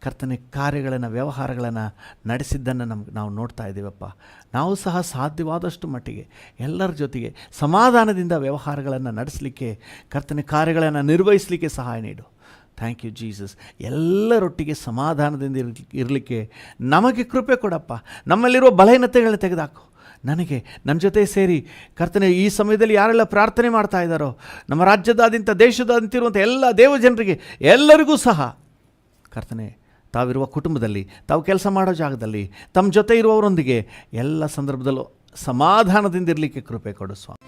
ಕರ್ತನೆ ಕಾರ್ಯಗಳನ್ನು, ವ್ಯವಹಾರಗಳನ್ನು ನಡೆಸಿದ್ದನ್ನು ನಾವು ನೋಡ್ತಾ ಇದ್ದೀವಪ್ಪ. ನಾವು ಸಹ ಸಾಧ್ಯವಾದಷ್ಟು ಮಟ್ಟಿಗೆ ಎಲ್ಲರ ಜೊತೆಗೆ ಸಮಾಧಾನದಿಂದ ವ್ಯವಹಾರಗಳನ್ನು ನಡೆಸಲಿಕ್ಕೆ, ಕರ್ತನೆ ಕಾರ್ಯಗಳನ್ನು ನಿರ್ವಹಿಸಲಿಕ್ಕೆ ಸಹಾಯ ನೀಡು. Thank you Jesus. ಎಲ್ಲರೊಟ್ಟಿಗೆ ಸಮಾಧಾನದಿಂದ ಇರಲಿಕ್ಕೆ ನಮಗೆ ಕೃಪೆ ಕೊಡಪ್ಪ. ನಮ್ಮಲ್ಲಿರುವ ಬಲಹೀನತೆಗಳನ್ನ ತೆಗೆದುಹಾಕು. ನನಗೆ ನನ್ನ ಜೊತೆ ಸೇರಿ ಕರ್ತನೆ ಈ ಸಮಯದಲ್ಲಿ ಯಾರೆಲ್ಲ ಪ್ರಾರ್ಥನೆ ಮಾಡ್ತಾ ಇದ್ದಾರೋ, ನಮ್ಮ ರಾಜ್ಯದಾದ್ಯಂತ ದೇಶದಾದ್ಯಂತಿರುವಂಥ ಎಲ್ಲ ದೇವಜನರಿಗೆ ಎಲ್ಲರಿಗೂ ಸಹ ಕರ್ತನೆ, ತಾವಿರುವ ಕುಟುಂಬದಲ್ಲಿ, ತಾವು ಕೆಲಸ ಮಾಡೋ ಜಾಗದಲ್ಲಿ, ತಮ್ಮ ಜೊತೆ ಇರುವವರೊಂದಿಗೆ ಎಲ್ಲ ಸಂದರ್ಭದಲ್ಲೂ ಸಮಾಧಾನದಿಂದ ಇರಲಿಕ್ಕೆ ಕೃಪೆ ಕೊಡು ಸ್ವಾಮಿ.